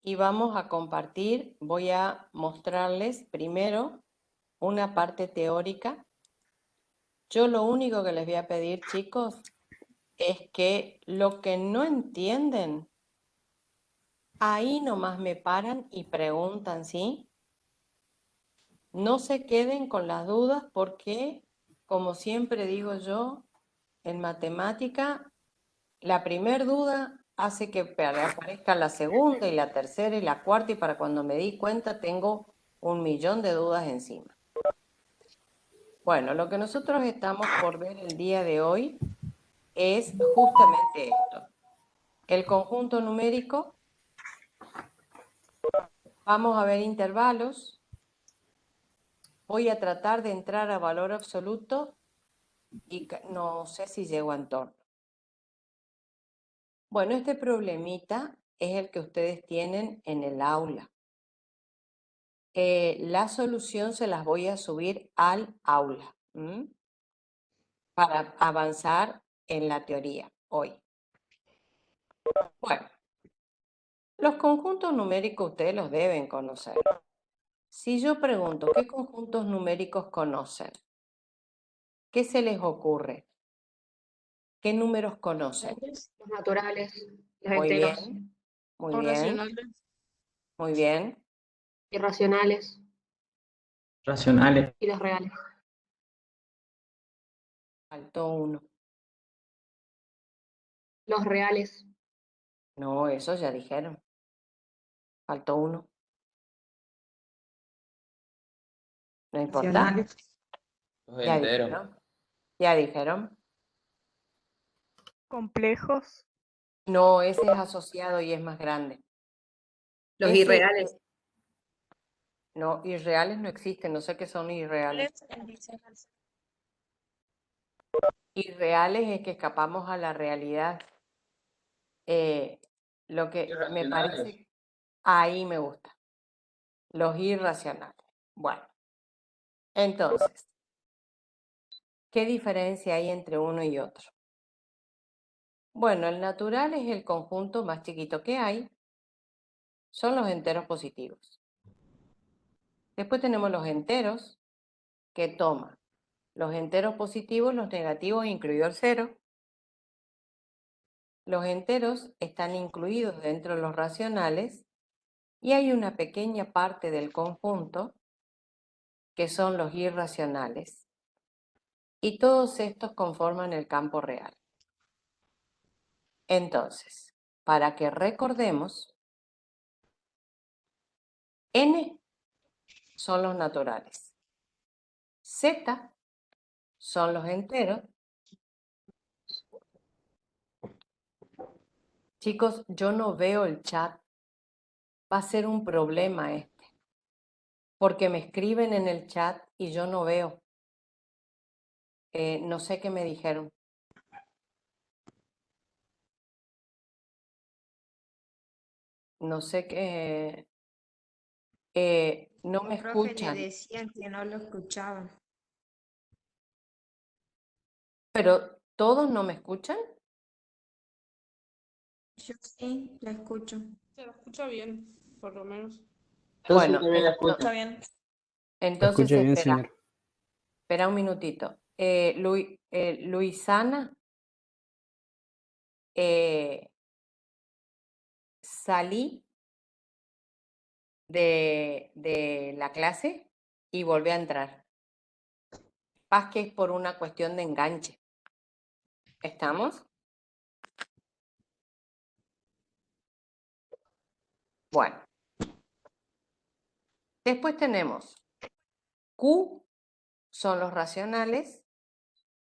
y vamos a compartir. Voy a mostrarles primero una parte teórica. Yo lo único que les voy a pedir, chicos, es que lo que no entienden, ahí nomás me paran y preguntan, ¿sí? No se queden con las dudas porque, como siempre digo yo, en matemática, la primera duda hace que aparezca la segunda y la tercera y la cuarta y para cuando me di cuenta tengo 1.000.000 de dudas encima. Bueno, lo que nosotros estamos por ver el día de hoy es justamente esto. El conjunto numérico, vamos a ver intervalos, voy a tratar de entrar a valor absoluto y no sé si llego a entorno. Bueno, este problemita es el que ustedes tienen en el aula. La solución se las voy a subir al aula para avanzar en la teoría hoy. Bueno, los conjuntos numéricos ustedes los deben conocer. Si yo pregunto, ¿qué conjuntos numéricos conocen? ¿Qué se les ocurre? ¿Qué números conocen? Los naturales, los Muy enteros, bien, muy Los bien, racionales. muy bien. irracionales Racionales. y los reales. Faltó uno. Los reales. No, eso ya dijeron. Faltó uno. No importa. Racionales. Los Ya enteros. dijeron. Ya dijeron. Complejos. No, ese es asociado y es más grande. Los Ese, irreales. no, irreales no existen, no sé qué son irreales. Irreales es que escapamos a la realidad. Lo que me Irracionales. parece, ahí me gusta. Los irracionales. Bueno, entonces, ¿qué diferencia hay entre uno y otro? Bueno, el natural es el conjunto más chiquito que hay. Son los enteros positivos. Después tenemos los enteros que toman los enteros positivos, los negativos, incluido el cero. Los enteros están incluidos dentro de los racionales y hay una pequeña parte del conjunto que son los irracionales. Y todos estos conforman el campo real. Entonces, para que recordemos, n son los naturales, z son los enteros. Chicos, yo no veo el chat. Va a ser un problema este, porque me escriben en el chat y yo no veo. No sé qué me dijeron. No sé qué. No me Profe, le escuchan. decían que no lo escuchaban. ¿Pero todos no me escuchan? Yo sí, la escucho. Se lo escucha bien, por lo menos. Yo sí Bueno, también la escucho. Está bien. entonces Escucha bien, espera. señor. Espera un minutito. Luisana, salí de la clase y volví a entrar. Paz que es por una cuestión de enganche. ¿Estamos? Bueno. Después tenemos Q son los racionales,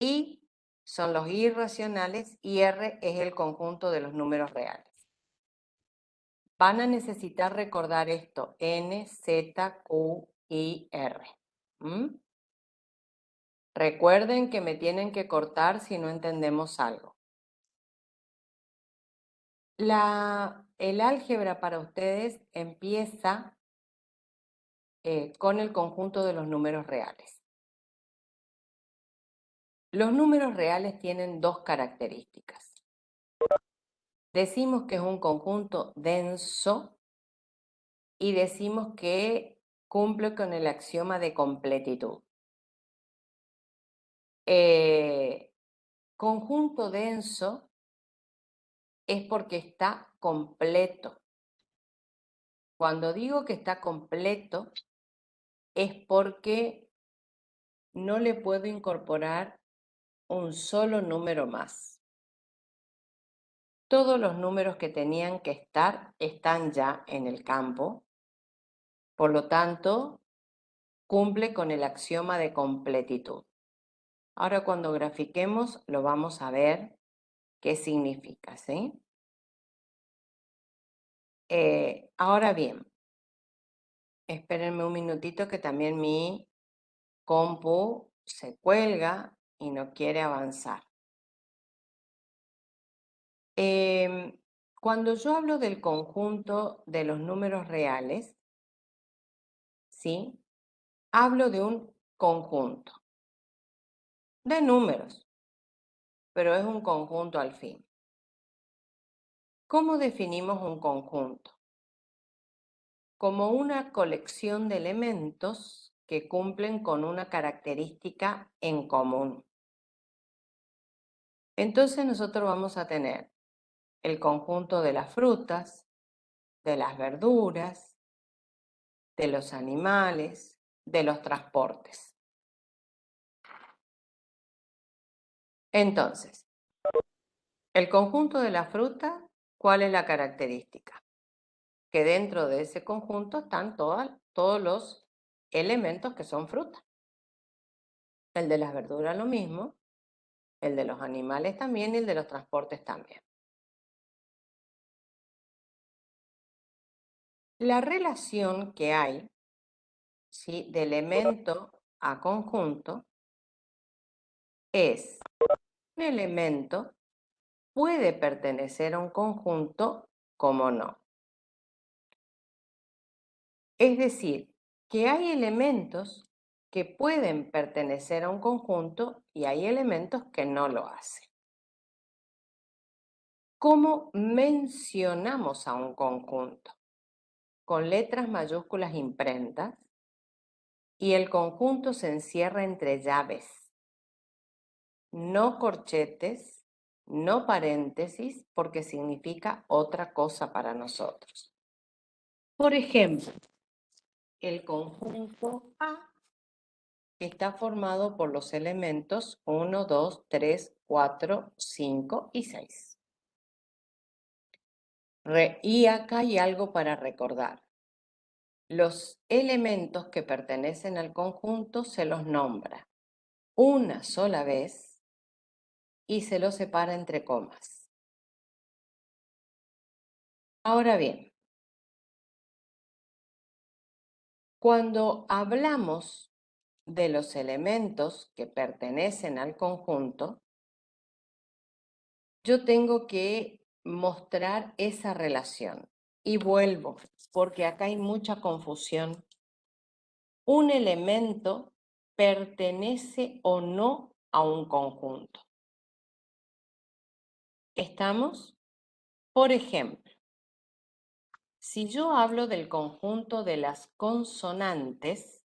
I son los irracionales y R es el conjunto de los números reales. Van a necesitar recordar esto, N, Z, Q, I, R. Recuerden que me tienen que cortar si no entendemos algo. El álgebra para ustedes empieza con el conjunto de los números reales. Los números reales tienen dos características. Decimos que es un conjunto denso y decimos que cumple con el axioma de completitud. Conjunto denso es porque está completo. Cuando digo que está completo es porque no le puedo incorporar un solo número más. Todos los números que tenían que estar están ya en el campo. Por lo tanto, cumple con el axioma de completitud. Ahora cuando grafiquemos lo vamos a ver qué significa, ¿sí? Ahora bien, espérenme un minutito que también mi compu se cuelga y no quiere avanzar. Cuando yo hablo del conjunto de los números reales, ¿sí? Hablo de un conjunto de números, pero es un conjunto al fin. ¿Cómo definimos un conjunto? Como una colección de elementos que cumplen con una característica en común. Entonces nosotros vamos a tener el conjunto de las frutas, de las verduras, de los animales, de los transportes. Entonces, el conjunto de la fruta, ¿cuál es la característica? Que dentro de ese conjunto están todos los elementos que son fruta. El de las verduras lo mismo, el de los animales también y el de los transportes también. La relación que hay, ¿sí?, de elemento a conjunto es un elemento puede pertenecer a un conjunto como no. Es decir, que hay elementos que pueden pertenecer a un conjunto y hay elementos que no lo hacen. ¿Cómo mencionamos a un conjunto? Con letras mayúsculas imprentas y el conjunto se encierra entre llaves, no corchetes, no paréntesis, porque significa otra cosa para nosotros. Por ejemplo, el conjunto A está formado por los elementos 1, 2, 3, 4, 5 y 6. Y acá hay algo para recordar. Los elementos que pertenecen al conjunto se los nombra una sola vez y se los separa entre comas. Ahora bien, cuando hablamos de los elementos que pertenecen al conjunto, yo tengo que mostrar esa relación. Y vuelvo, porque acá hay mucha confusión. Un elemento pertenece o no a un conjunto. ¿Estamos? Por ejemplo, si yo hablo del conjunto de las consonantes,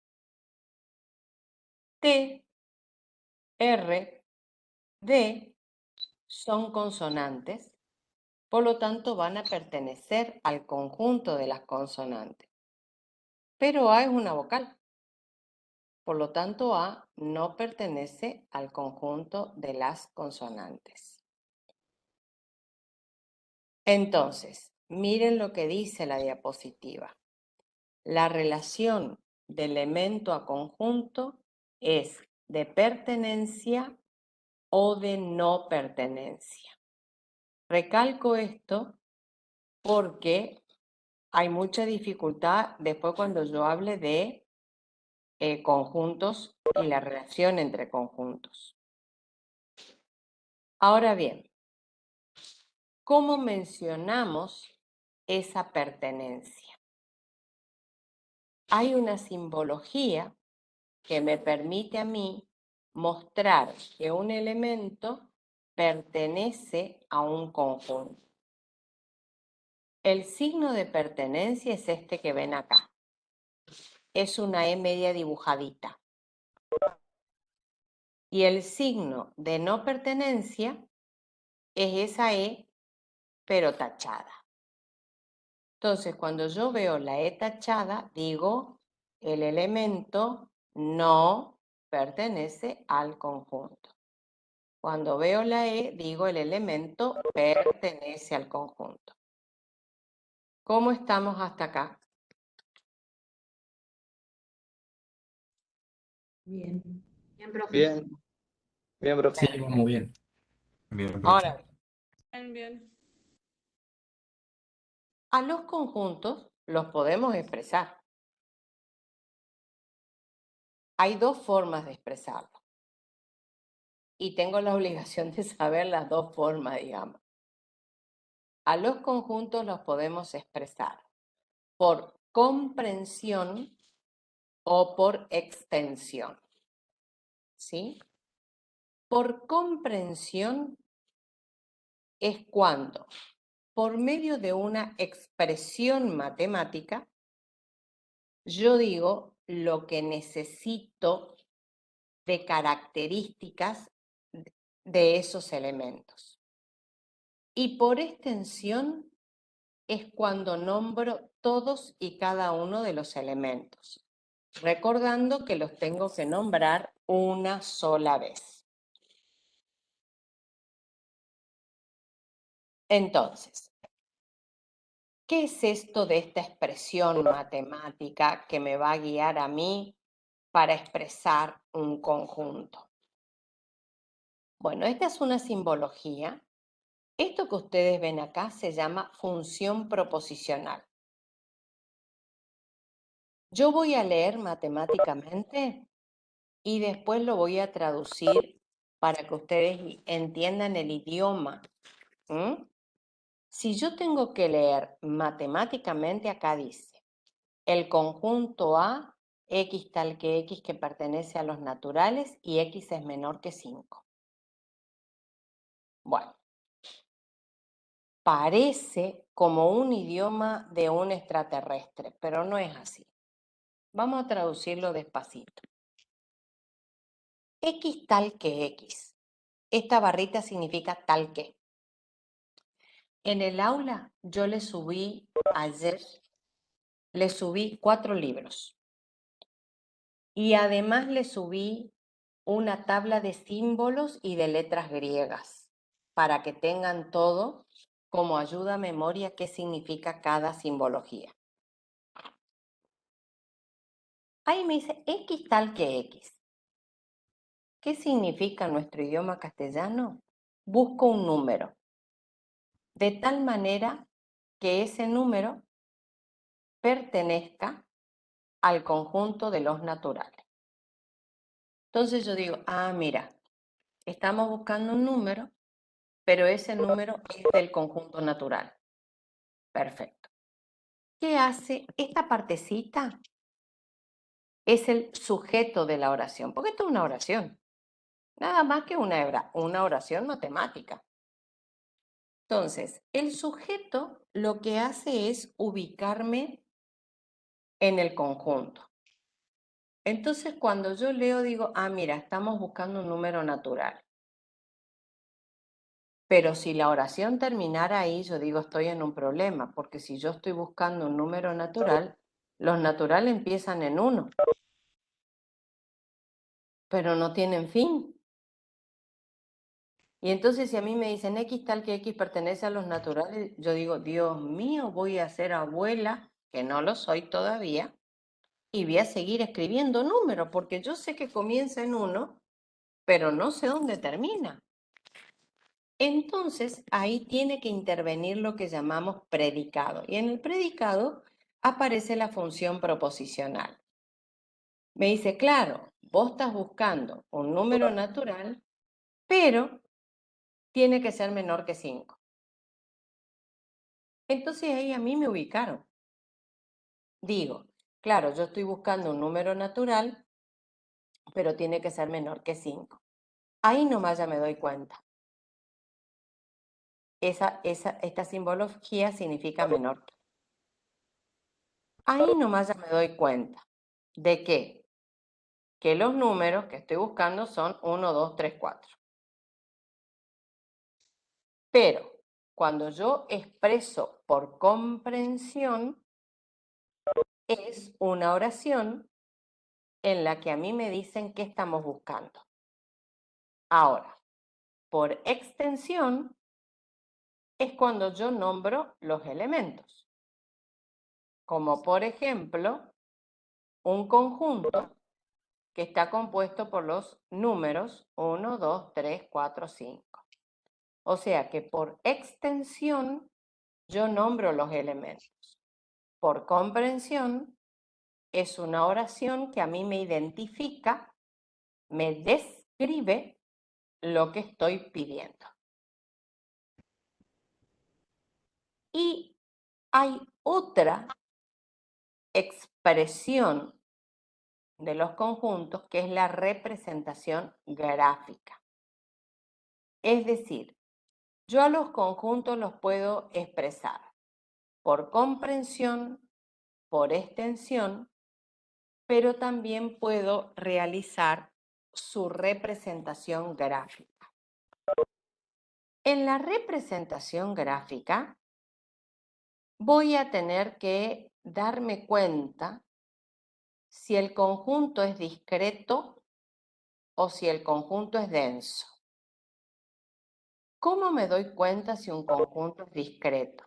T, R, D son consonantes, por lo tanto van a pertenecer al conjunto de las consonantes. Pero A es una vocal, por lo tanto A no pertenece al conjunto de las consonantes. Entonces, miren lo que dice la diapositiva. La relación de elemento a conjunto es de pertenencia o de no pertenencia. Recalco esto porque hay mucha dificultad después cuando yo hable de conjuntos y la relación entre conjuntos. Ahora bien, ¿cómo mencionamos esa pertenencia? Hay una simbología que me permite a mí mostrar que un elemento pertenece a un conjunto. El signo de pertenencia es este que ven acá. Es una E media dibujadita. Y el signo de no pertenencia es esa E, pero tachada. Entonces, cuando yo veo la E tachada, digo, el elemento no pertenece al conjunto. Cuando veo la E, digo, el elemento pertenece al conjunto. ¿Cómo estamos hasta acá? Bien. Bien, profe. Bien. Bien, profe. Sí, muy bien. Bien, profe. Ahora, Bien, bien. a los conjuntos los podemos expresar. Hay dos formas de expresarlo. Y tengo la obligación de saber las dos formas, digamos. A los conjuntos los podemos expresar por comprensión o por extensión. ¿Sí? Por comprensión es cuando, por medio de una expresión matemática, yo digo lo que necesito de características de esos elementos. Y por extensión es cuando nombro todos y cada uno de los elementos, recordando que los tengo que nombrar una sola vez. Entonces, ¿qué es esto de esta expresión matemática que me va a guiar a mí para expresar un conjunto? Bueno, esta es una simbología. Esto que ustedes ven acá se llama función proposicional. Yo voy a leer matemáticamente y después lo voy a traducir para que ustedes entiendan el idioma. Si yo tengo que leer matemáticamente, acá dice, el conjunto A, X tal que X que pertenece a los naturales y X es menor que 5. Bueno, parece como un idioma de un extraterrestre, pero no es así. Vamos a traducirlo despacito. X tal que X. Esta barrita significa tal que. En el aula yo le subí ayer, 4 libros. Y además le subí una tabla de símbolos y de letras griegas para que tengan todo como ayuda a memoria qué significa cada simbología. Ahí me dice X tal que X. ¿Qué significa en nuestro idioma castellano? Busco un número, de tal manera que ese número pertenezca al conjunto de los naturales. Entonces yo digo, mira, estamos buscando un número, pero ese número es del conjunto natural. Perfecto. ¿Qué hace esta partecita? Es el sujeto de la oración, porque esto es una oración. Nada más que una oración matemática. Entonces, el sujeto lo que hace es ubicarme en el conjunto. Entonces, cuando yo leo, digo, mira, estamos buscando un número natural. Pero si la oración terminara ahí, yo digo, estoy en un problema, porque si yo estoy buscando un número natural, los naturales empiezan en 1, pero no tienen fin. Y entonces si a mí me dicen X tal que X pertenece a los naturales, yo digo, Dios mío, voy a ser abuela, que no lo soy todavía, y voy a seguir escribiendo números, porque yo sé que comienza en 1, pero no sé dónde termina. Entonces, ahí tiene que intervenir lo que llamamos predicado. Y en el predicado aparece la función proposicional. Me dice, claro, vos estás buscando un número natural, pero tiene que ser menor que 5. Entonces ahí a mí me ubicaron. Digo, claro, yo estoy buscando un número natural, pero tiene que ser menor que 5. Ahí nomás ya me doy cuenta. esta simbología significa menor. Ahí nomás ya me doy cuenta de que los números que estoy buscando son 1, 2, 3, 4. Pero cuando yo expreso por comprensión, es una oración en la que a mí me dicen qué estamos buscando. Ahora, por extensión, es cuando yo nombro los elementos. Como por ejemplo, un conjunto que está compuesto por los números 1, 2, 3, 4, 5. O sea que por extensión yo nombro los elementos. Por comprensión es una oración que a mí me identifica, me describe lo que estoy pidiendo. Y hay otra expresión de los conjuntos que es la representación gráfica. Es decir, yo a los conjuntos los puedo expresar por comprensión, por extensión, pero también puedo realizar su representación gráfica. En la representación gráfica voy a tener que darme cuenta si el conjunto es discreto o si el conjunto es denso. ¿Cómo me doy cuenta si un conjunto es discreto?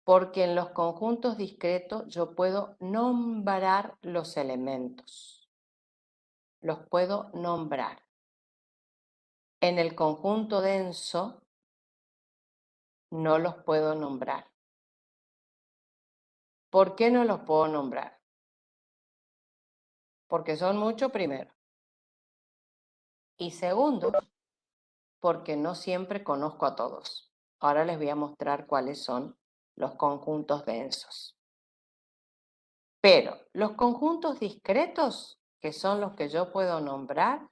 Porque en los conjuntos discretos yo puedo nombrar los elementos. Los puedo nombrar. En el conjunto denso no los puedo nombrar. ¿Por qué no los puedo nombrar? Porque son muchos primero. Y segundo, porque no siempre conozco a todos. Ahora les voy a mostrar cuáles son los conjuntos densos. Pero los conjuntos discretos, que son los que yo puedo nombrar,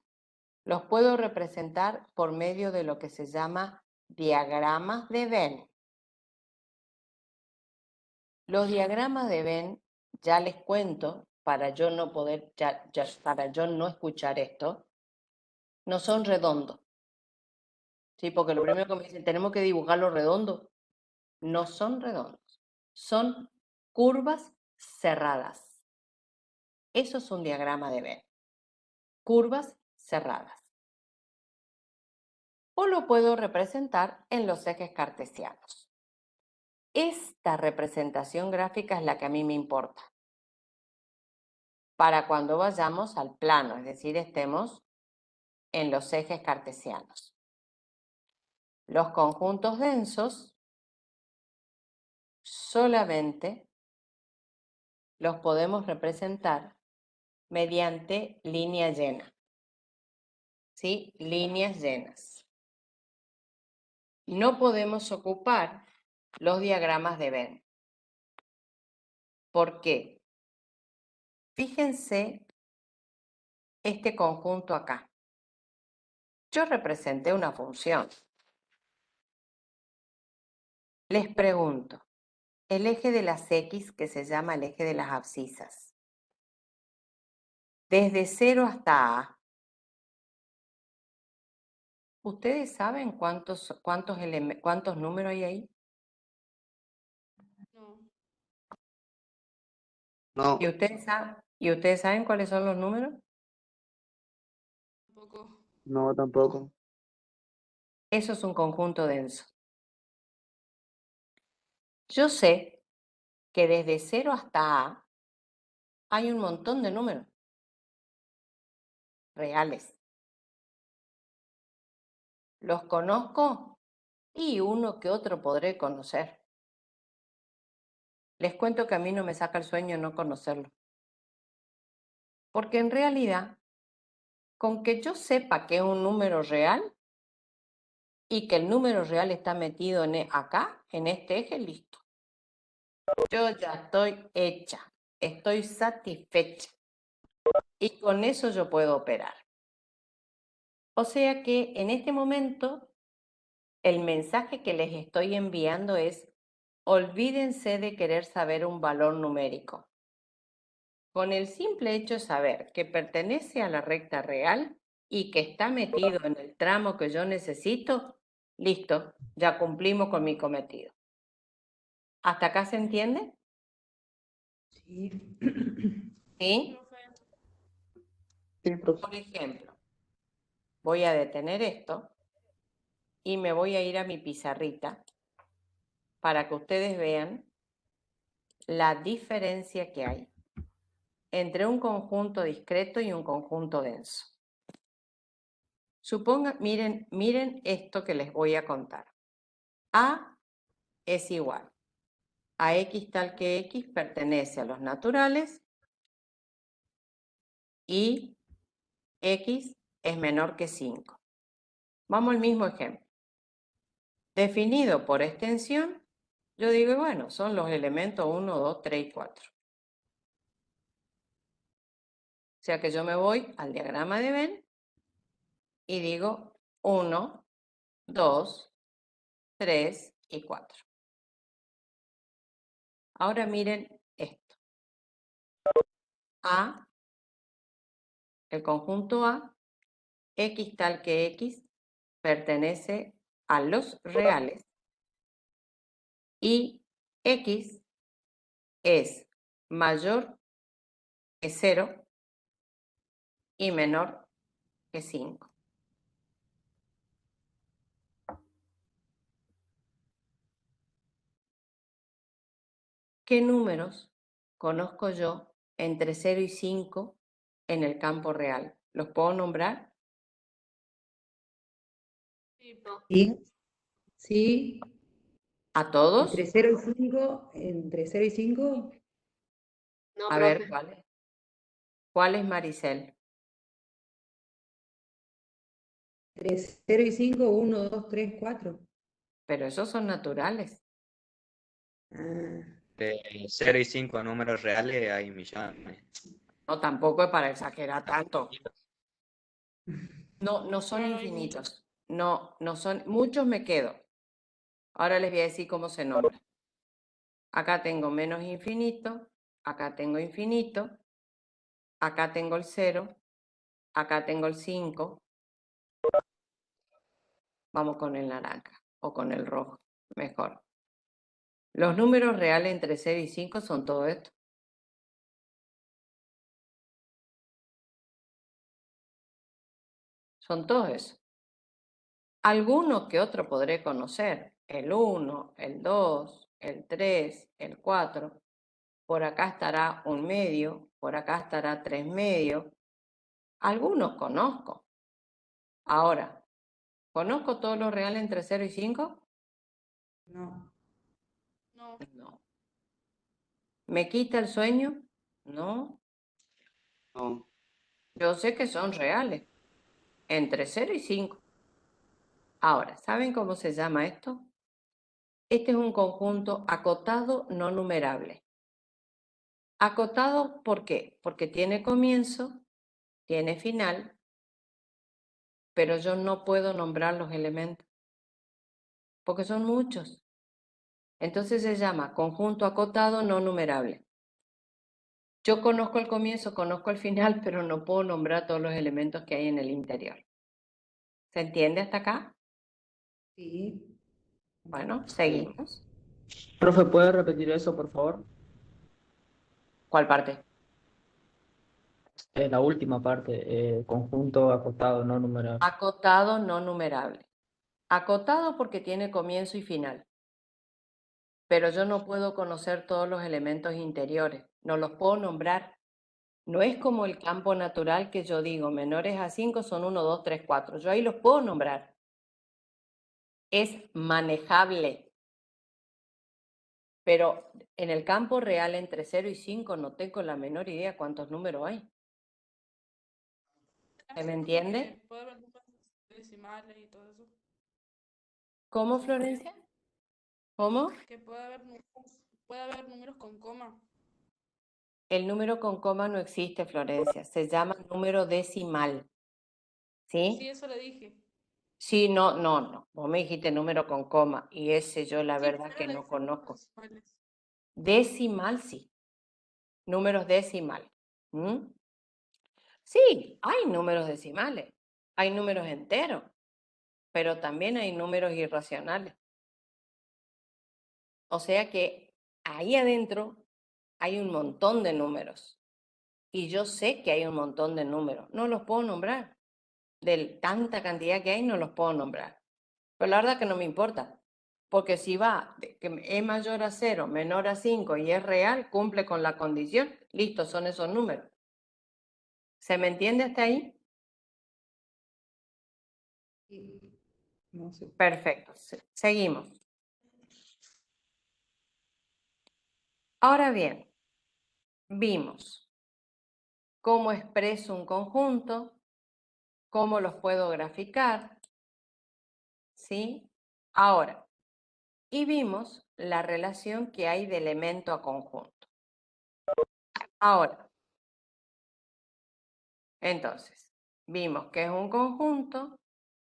los puedo representar por medio de lo que se llama diagramas de Venn. Los diagramas de Venn, ya les cuento, para yo no poder, para yo no escuchar esto, no son redondos. Sí, porque lo primero que me dicen, tenemos que dibujarlo redondo. No son redondos, son curvas cerradas. Eso es un diagrama de Venn. Curvas cerradas. O lo puedo representar en los ejes cartesianos. Esta representación gráfica es la que a mí me importa. Para cuando vayamos al plano, es decir, estemos en los ejes cartesianos. Los conjuntos densos solamente los podemos representar mediante línea llena. ¿Sí? Líneas llenas. No podemos ocupar los diagramas de Venn. ¿Por qué? Fíjense este conjunto acá. Yo representé una función. Les pregunto, el eje de las X, que se llama el eje de las abscisas, desde 0 hasta A, ¿ustedes saben cuántos números hay ahí? No. No, ¿Y ustedes saben cuáles son los números? Tampoco. no, tampoco. Eso es un conjunto denso. Yo sé que desde 0 hasta A hay un montón de números reales. ¿Los conozco? Y uno que otro podré conocer. Les cuento que a mí no me saca el sueño no conocerlo. Porque en realidad, con que yo sepa que es un número real y que el número real está metido acá, en este eje, listo. Yo ya estoy hecha, estoy satisfecha. Y con eso yo puedo operar. O sea que en este momento El mensaje que les estoy enviando es: olvídense de querer saber un valor numérico. Con el simple hecho de saber que pertenece a la recta real y que está metido en el tramo que yo necesito, listo, ya cumplimos con mi cometido. ¿Hasta acá se entiende? Sí. ¿Sí? Profe, Sí, profe. Por ejemplo, voy a detener esto y me voy a ir a mi pizarrita para que ustedes vean la diferencia que hay entre un conjunto discreto y un conjunto denso. Miren esto que les voy a contar. A es igual a x tal que x pertenece a los naturales y x es menor que 5. Vamos al mismo ejemplo. Definido por extensión, yo digo, bueno, son los elementos 1, 2, 3 y 4. O sea que yo me voy al diagrama de Venn y digo 1, 2, 3 y 4. Ahora miren esto. A, el conjunto A, x tal que x, pertenece a los reales y x es mayor que 0 y menor que 5. ¿Qué números conozco yo entre 0 y 5 en el campo real? ¿Los puedo nombrar? sí, Sí, sí. ¿A todos? Entre 0 y 5, entre 0 y 5, No, A ver, profe. ¿cuáles? ¿Cuáles, Maricel? entre 0 y 5, 1, 2, 3, 4. Pero esos son naturales. Ah, De 0 y 5 números reales hay millones. No, tampoco es para exagerar tanto. No son claro, hay infinitos. No son. Muchos me quedo. Ahora les voy a decir cómo se nombra. Acá tengo menos infinito, acá tengo infinito, acá tengo el 0, acá tengo el 5. Vamos con el naranja o con el rojo, mejor. Los números reales entre 0 y 5 son todo esto. Son todos eso. Alguno que otro podré conocer. El 1, el 2, el 3, el 4. Por acá estará un medio, por acá estará 3 medios. Algunos conozco. Ahora, ¿conozco todos los reales entre 0 y 5? no. no, No. ¿Me quita el sueño? No. No. Yo sé que son reales, entre 0 y 5. Ahora, ¿saben cómo se llama esto? Este es un conjunto acotado no numerable. Acotado, ¿por qué? Porque tiene comienzo, tiene final, pero yo no puedo nombrar los elementos, porque son muchos. Entonces se llama conjunto acotado no numerable. Yo conozco el comienzo, conozco el final, pero no puedo nombrar todos los elementos que hay en el interior. ¿Se entiende hasta acá? Sí. Bueno, seguimos. Profe, ¿puede repetir eso, por favor? ¿Cuál parte? La última parte, conjunto acotado, no numerado. Acotado no numerable. Acotado porque tiene comienzo y final, pero yo no puedo conocer todos los elementos interiores, no los puedo nombrar. No es como el campo natural que yo digo, menores a 5 son 1, 2, 3, 4. Yo ahí los puedo nombrar. Es manejable. Pero en el campo real entre 0 y 5 no tengo la menor idea cuántos números hay. ¿Se me entiende? puede haber números decimales y todo eso. ¿Cómo, Florencia? ¿Cómo? Que puede haber números con coma. El número con coma no existe, Florencia. Se llama número decimal. Sí, ¿Sí? eso le dije. Sí, no. Vos me dijiste número con coma y ese yo la Sí, verdad pero que le no dicen conozco. decimales. Decimal, sí. Números decimales. ¿Mm? Sí, hay números decimales. Hay números enteros, pero también hay números irracionales. O sea que ahí adentro hay un montón de números. Y yo sé que hay un montón de números. No los puedo nombrar. De tanta cantidad que hay, no los puedo nombrar. Pero la verdad que no me importa. Porque si va de que es mayor a 0, menor a 5 y es real, cumple con la condición. Listo, son esos números. ¿Se me entiende hasta ahí? Sí, no sé. Perfecto. Seguimos. Ahora bien, vimos cómo expreso un conjunto, cómo los puedo graficar, ¿sí? Ahora, y vimos la relación que hay de elemento a conjunto. Ahora, entonces, vimos que es un conjunto,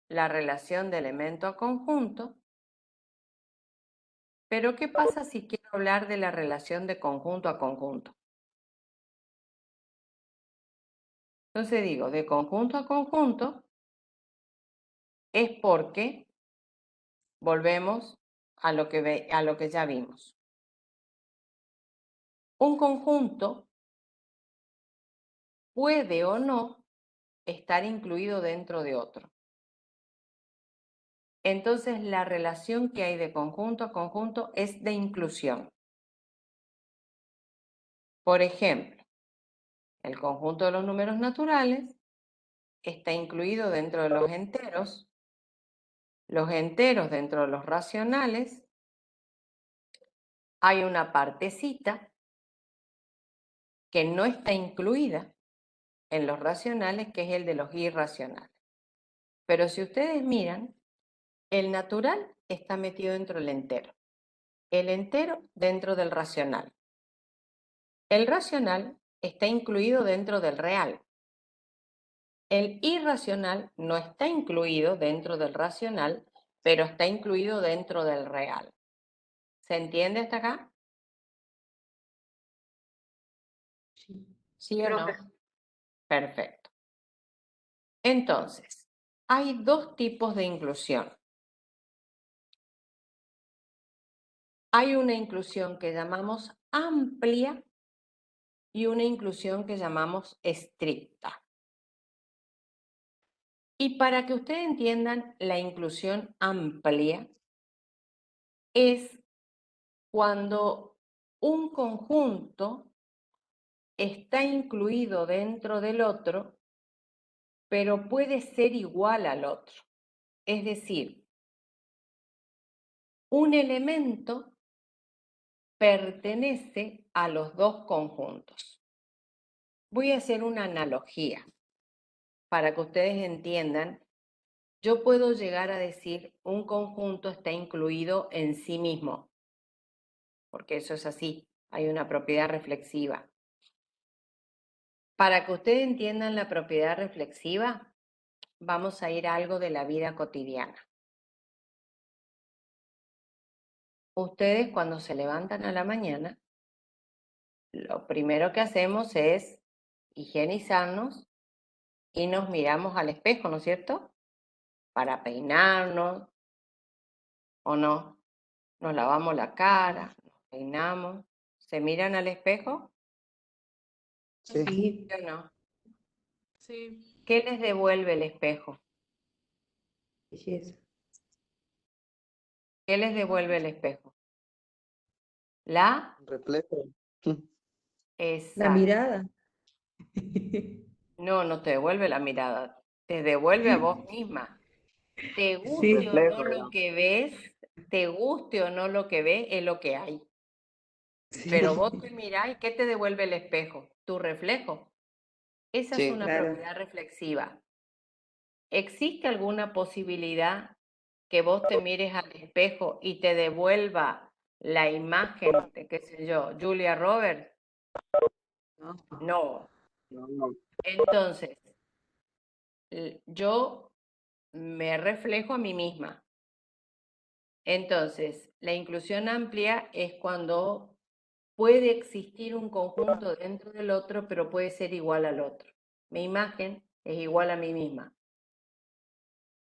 la relación de elemento a conjunto, pero ¿qué pasa si quiero hablar de la relación de conjunto a conjunto? Entonces digo, de conjunto a conjunto es porque volvemos a lo que ya vimos. Un conjunto puede o no estar incluido dentro de otro. Entonces, la relación que hay de conjunto a conjunto es de inclusión. Por ejemplo, el conjunto de los números naturales está incluido dentro de los enteros dentro de los racionales, hay una partecita que no está incluida en los racionales, que es el de los irracionales. Pero si ustedes miran, el natural está metido dentro del entero, el entero dentro del racional. El racional está incluido dentro del real. El irracional no está incluido dentro del racional, pero está incluido dentro del real. ¿Se entiende hasta acá? Sí. ¿Sí o no? Profe. Perfecto. Entonces, hay dos tipos de inclusión. Hay una inclusión que llamamos amplia y una inclusión que llamamos estricta. Y para que ustedes entiendan, la inclusión amplia es cuando un conjunto está incluido dentro del otro, pero puede ser igual al otro. Es decir, un elemento pertenece a los dos conjuntos. Voy a hacer una analogía para que ustedes entiendan. Yo puedo llegar a decir un conjunto está incluido en sí mismo, porque eso es así, hay una propiedad reflexiva. Para que ustedes entiendan la propiedad reflexiva, vamos a ir a algo de la vida cotidiana. Ustedes cuando se levantan a la mañana, lo primero que hacemos es higienizarnos y nos miramos al espejo, ¿no es cierto? Para peinarnos, ¿o no? Nos lavamos la cara, nos peinamos. ¿Se miran al espejo? Sí. ¿Sí o no? Sí, ¿Qué les devuelve el espejo? Belleza. ¿Qué les devuelve el espejo? La Reflejo. La exacto. mirada. No, no te devuelve la mirada, te devuelve a vos misma. Te guste Sí, o no Reflejo, lo digamos. que ves, te guste o no lo que ves, es lo que hay. Pero vos sí, te mirás y ¿qué te devuelve el espejo? Tu reflejo. Esa es Sí. una claro. propiedad reflexiva. ¿Existe alguna posibilidad que vos te mires al espejo y te devuelva la imagen de, qué sé yo, Julia Roberts? No. No. No, no. Entonces, yo me reflejo a mí misma. Entonces, la inclusión amplia es cuando puede existir un conjunto dentro del otro, pero puede ser igual al otro. Mi imagen es igual a mí misma.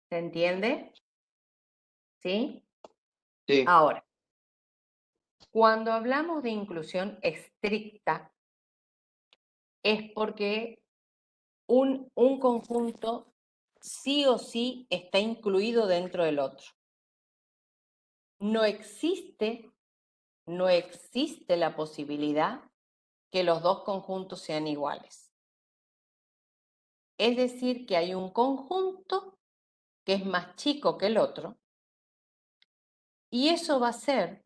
¿Se entiende? ¿Sí? Sí. Ahora, cuando hablamos de inclusión estricta, es porque un conjunto sí o sí está incluido dentro del otro. No existe la posibilidad que los dos conjuntos sean iguales. Es decir, que hay un conjunto que es más chico que el otro, y eso va a hacer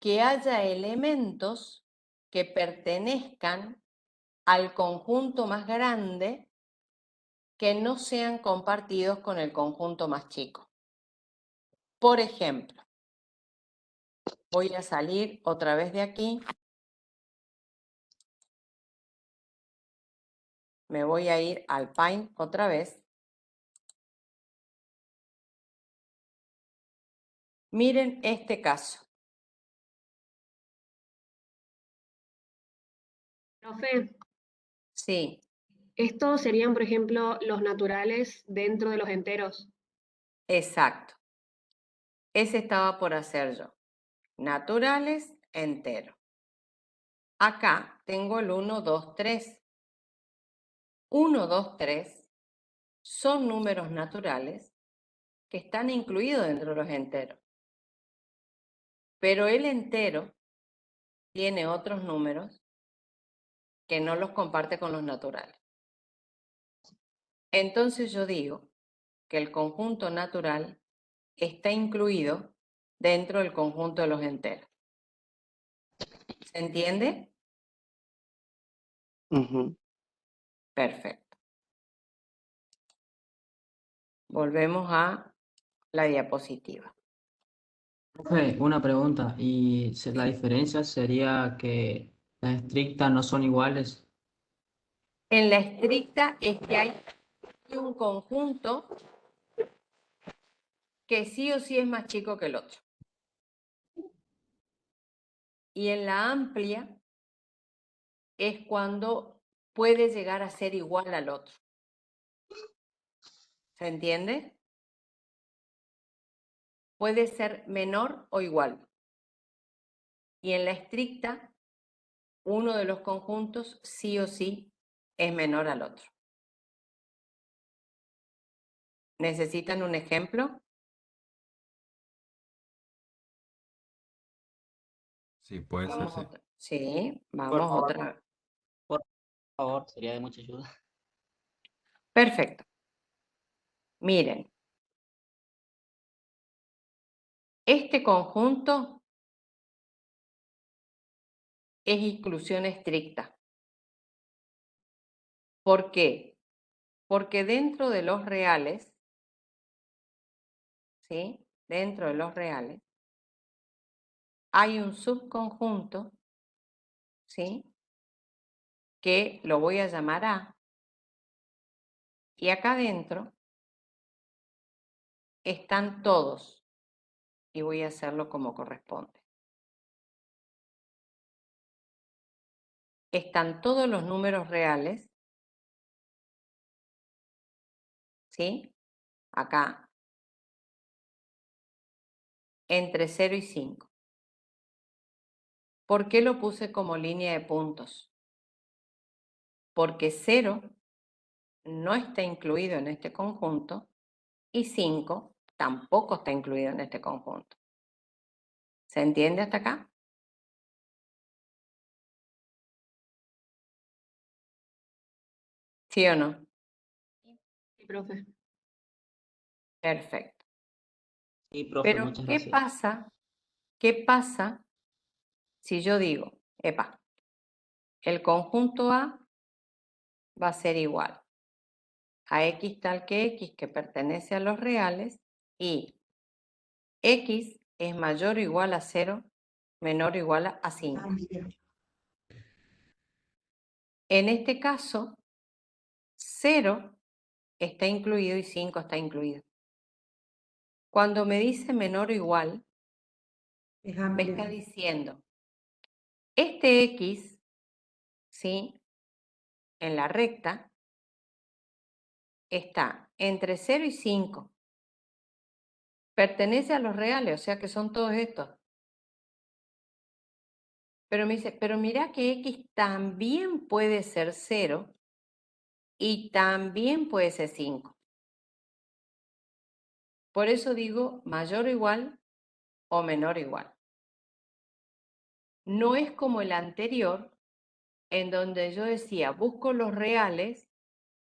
que haya elementos que pertenezcan al conjunto más grande que no sean compartidos con el conjunto más chico. Por ejemplo, voy a salir otra vez de aquí. Me voy a ir al Paint otra vez. Miren este caso. Profe, Sí, estos serían, por ejemplo, los naturales dentro de los enteros. exacto. Ese estaba por hacer yo. Naturales, entero. Acá tengo el 1, 2, 3. 1, 2, 3 son números naturales que están incluidos dentro de los enteros. Pero el entero tiene otros números que no los comparte con los naturales. Entonces yo digo que el conjunto natural está incluido dentro del conjunto de los enteros. ¿Se entiende? Perfecto. Volvemos a la diapositiva. Profe, una pregunta, ¿y la diferencia sería que las estrictas no son iguales? En la estricta es que hay un conjunto que sí o sí es más chico que el otro. Y en la amplia es cuando puede llegar a ser igual al otro. ¿Se entiende? Puede ser menor o igual. Y en la estricta, uno de los conjuntos sí o sí es menor al otro. ¿Necesitan un ejemplo? Sí, puede ser, Vamos sí. otra. Sí, Por vamos favor. otra. Por favor, sería de mucha ayuda. Perfecto. Miren. Este conjunto es inclusión estricta. ¿Por qué? Porque dentro de los reales, ¿sí? Dentro de los reales, hay un subconjunto, ¿sí? Que lo voy a llamar A. Y acá adentro están todos. Y voy a hacerlo como corresponde. Están todos los números reales, ¿sí? Acá, entre 0 y 5. ¿Por qué lo puse como línea de puntos? Porque 0 no está incluido en este conjunto y 5 tampoco está incluido en este conjunto. ¿Se entiende hasta acá? ¿Sí o no? Sí, profe. Perfecto. Sí, profe, Pero, muchas ¿qué gracias. pasa si yo digo, epa, el conjunto A va a ser igual a X tal que X que pertenece a los reales y X es mayor o igual a 0, menor o igual a 5. En este caso, 0 está incluido y 5 está incluido. Cuando me dice menor o igual, Es me amplio. está diciendo, este X, ¿sí? En la recta, está entre 0 y 5. Pertenece a los reales, o sea que son todos estos. Pero me dice, pero mira que X también puede ser 0 y también puede ser 5. Por eso digo mayor o igual o menor o igual. No es como el anterior, en donde yo decía, busco los reales,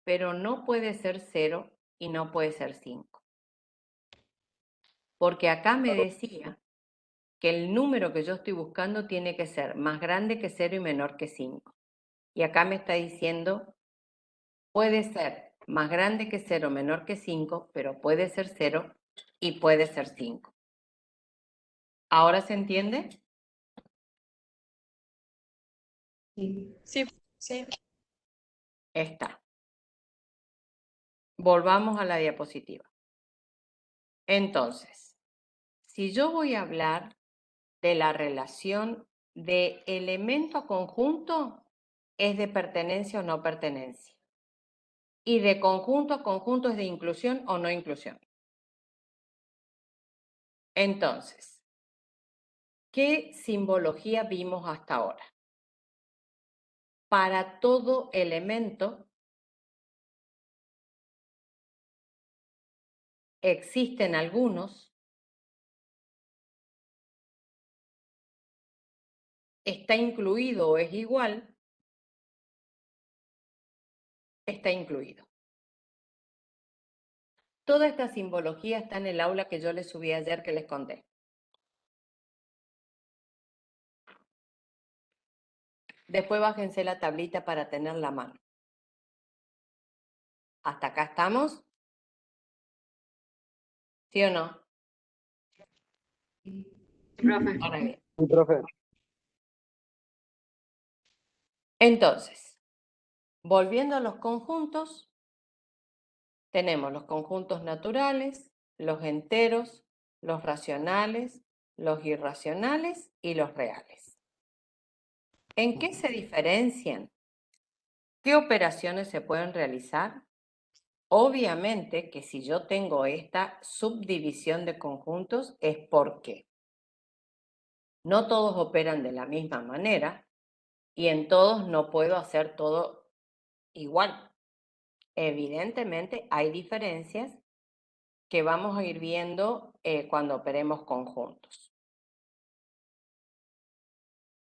pero no puede ser 0 y no puede ser 5. Porque acá me decía que el número que yo estoy buscando tiene que ser más grande que 0 y menor que 5. Y acá me está diciendo, puede ser más grande que 0, menor que 5, pero puede ser 0 y puede ser 5. ¿Ahora se entiende? Sí. Sí, sí. Está. Volvamos a la diapositiva. Entonces, si yo voy a hablar de la relación de elemento a conjunto, es de pertenencia o no pertenencia. Y de conjunto a conjunto es de inclusión o no inclusión. Entonces, ¿qué simbología vimos hasta ahora? Para todo elemento existen algunos, está incluido o es igual, está incluido. Toda esta simbología está en el aula que yo les subí ayer que les conté. Después bájense la tablita para tener la mano. ¿Hasta acá estamos? ¿Sí o no? Profe. Ahora bien. Entonces, volviendo a los conjuntos, tenemos los conjuntos naturales, los enteros, los racionales, los irracionales y los reales. ¿En qué se diferencian? ¿Qué operaciones se pueden realizar? Obviamente que si yo tengo esta subdivisión de conjuntos es porque no todos operan de la misma manera y en todos no puedo hacer todo igual. Evidentemente hay diferencias que vamos a ir viendo cuando operemos conjuntos.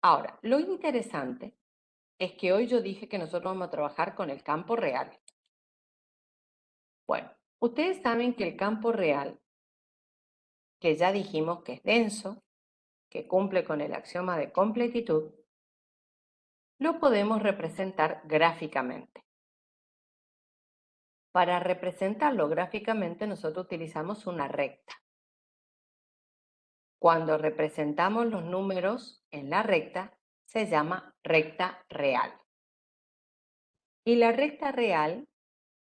Ahora, lo interesante es que hoy yo dije que nosotros vamos a trabajar con el campo real. Bueno, ustedes saben que el campo real, que ya dijimos que es denso, que cumple con el axioma de completitud, lo podemos representar gráficamente. Para representarlo gráficamente nosotros utilizamos una recta. Cuando representamos los números en la recta, se llama recta real. Y la recta real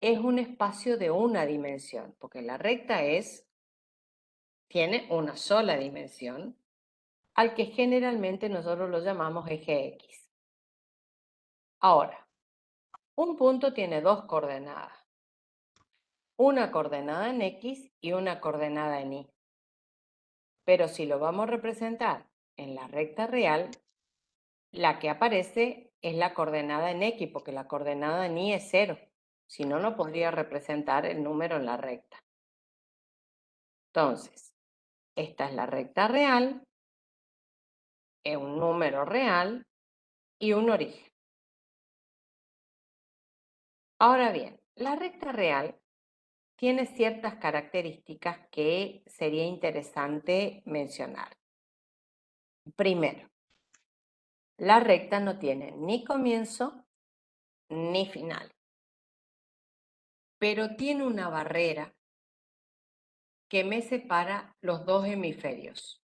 es un espacio de una dimensión, porque la recta tiene una sola dimensión, al que generalmente nosotros lo llamamos eje X. Ahora, un punto tiene dos coordenadas, una coordenada en X y una coordenada en Y. Pero si lo vamos a representar en la recta real, la que aparece es la coordenada en X, porque la coordenada en Y es 0. Si no, no podría representar el número en la recta. Entonces, esta es la recta real, es un número real y un origen. Ahora bien, la recta real tiene ciertas características que sería interesante mencionar. Primero, la recta no tiene ni comienzo ni final, pero tiene una barrera que me separa los dos hemisferios,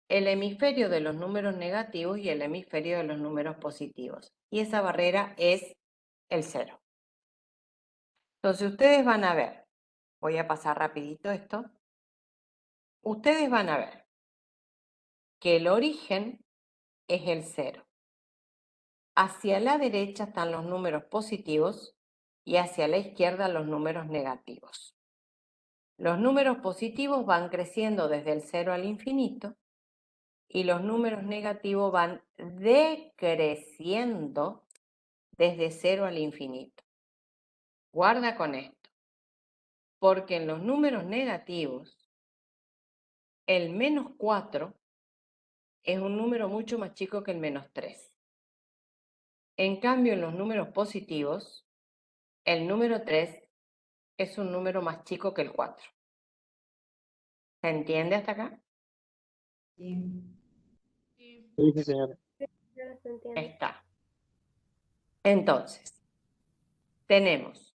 el hemisferio de los números negativos y el hemisferio de los números positivos, y esa barrera es el 0. Entonces ustedes van a ver, voy a pasar rapidito esto, ustedes van a ver que el origen es el 0. Hacia la derecha están los números positivos y hacia la izquierda los números negativos. Los números positivos van creciendo desde el 0 al infinito y los números negativos van decreciendo desde 0 al infinito. Guarda con esto, porque en los números negativos, el -4 es un número mucho más chico que el -3. En cambio, en los números positivos, el número 3 es un número más chico que el 4. ¿Se entiende hasta acá? Sí. Sí. Sí, señora. Está. Entonces, tenemos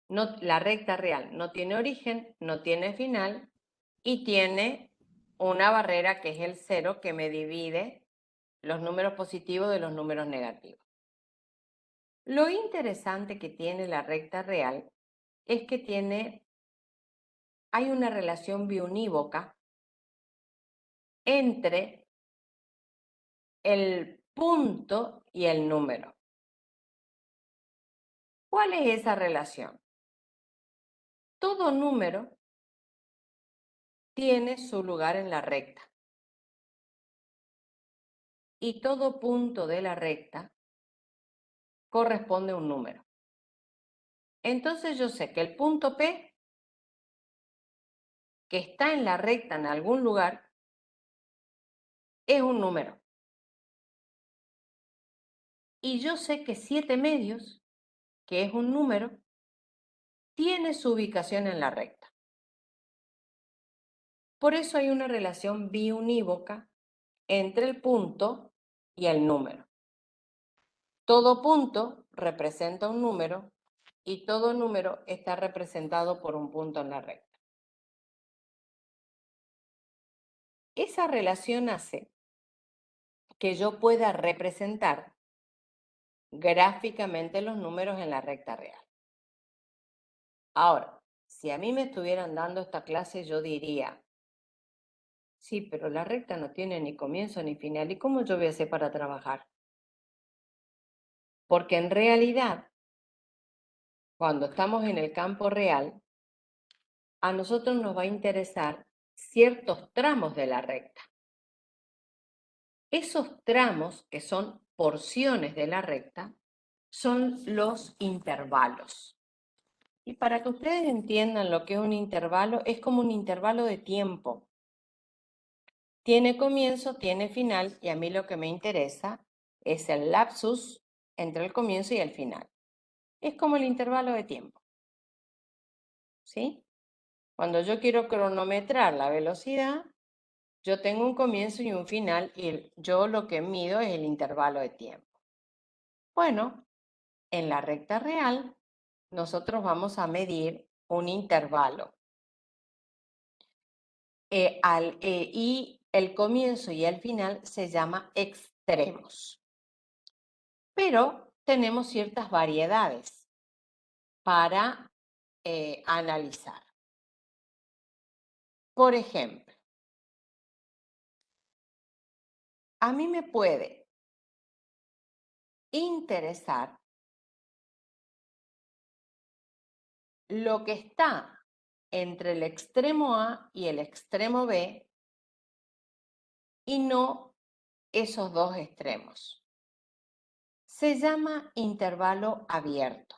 la recta real no tiene origen, no tiene final y tiene una barrera que es el 0 que me divide los números positivos de los números negativos. Lo interesante que tiene la recta real es que hay una relación biunívoca entre el punto y el número. ¿Cuál es esa relación? Todo número tiene su lugar en la recta y todo punto de la recta corresponde a un número. Entonces yo sé que el punto P, que está en la recta en algún lugar, es un número. Y yo sé que 7 medios, que es un número, tiene su ubicación en la recta. Por eso hay una relación biunívoca entre el punto y el número. Todo punto representa un número y todo número está representado por un punto en la recta. Esa relación hace que yo pueda representar gráficamente los números en la recta real. Ahora, si a mí me estuvieran dando esta clase, yo diría, sí, pero la recta no tiene ni comienzo ni final, ¿y cómo yo voy a hacer para trabajar? Porque en realidad, cuando estamos en el campo real, a nosotros nos va a interesar ciertos tramos de la recta. Esos tramos, que son porciones de la recta, son los intervalos. Y para que ustedes entiendan lo que es un intervalo, es como un intervalo de tiempo. Tiene comienzo, tiene final, y a mí lo que me interesa es el lapsus entre el comienzo y el final. Es como el intervalo de tiempo. ¿Sí? Cuando yo quiero cronometrar la velocidad, yo tengo un comienzo y un final, y yo lo que mido es el intervalo de tiempo. Bueno, en la recta real, nosotros vamos a medir un intervalo. Y el comienzo y el final se llama extremos. Pero tenemos ciertas variedades para analizar. Por ejemplo, a mí me puede interesar lo que está entre el extremo A y el extremo B y no esos dos extremos. Se llama intervalo abierto.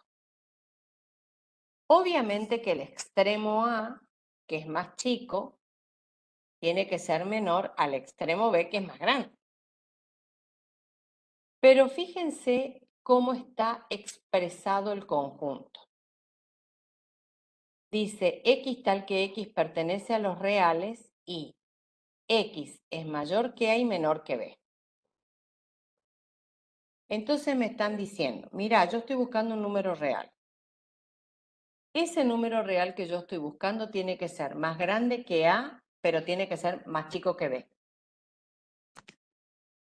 Obviamente que el extremo A, que es más chico, tiene que ser menor al extremo B, que es más grande. Pero fíjense cómo está expresado el conjunto. Dice X tal que X pertenece a los reales y X es mayor que A y menor que B. Entonces me están diciendo, mira, yo estoy buscando un número real. Ese número real que yo estoy buscando tiene que ser más grande que A, pero tiene que ser más chico que B.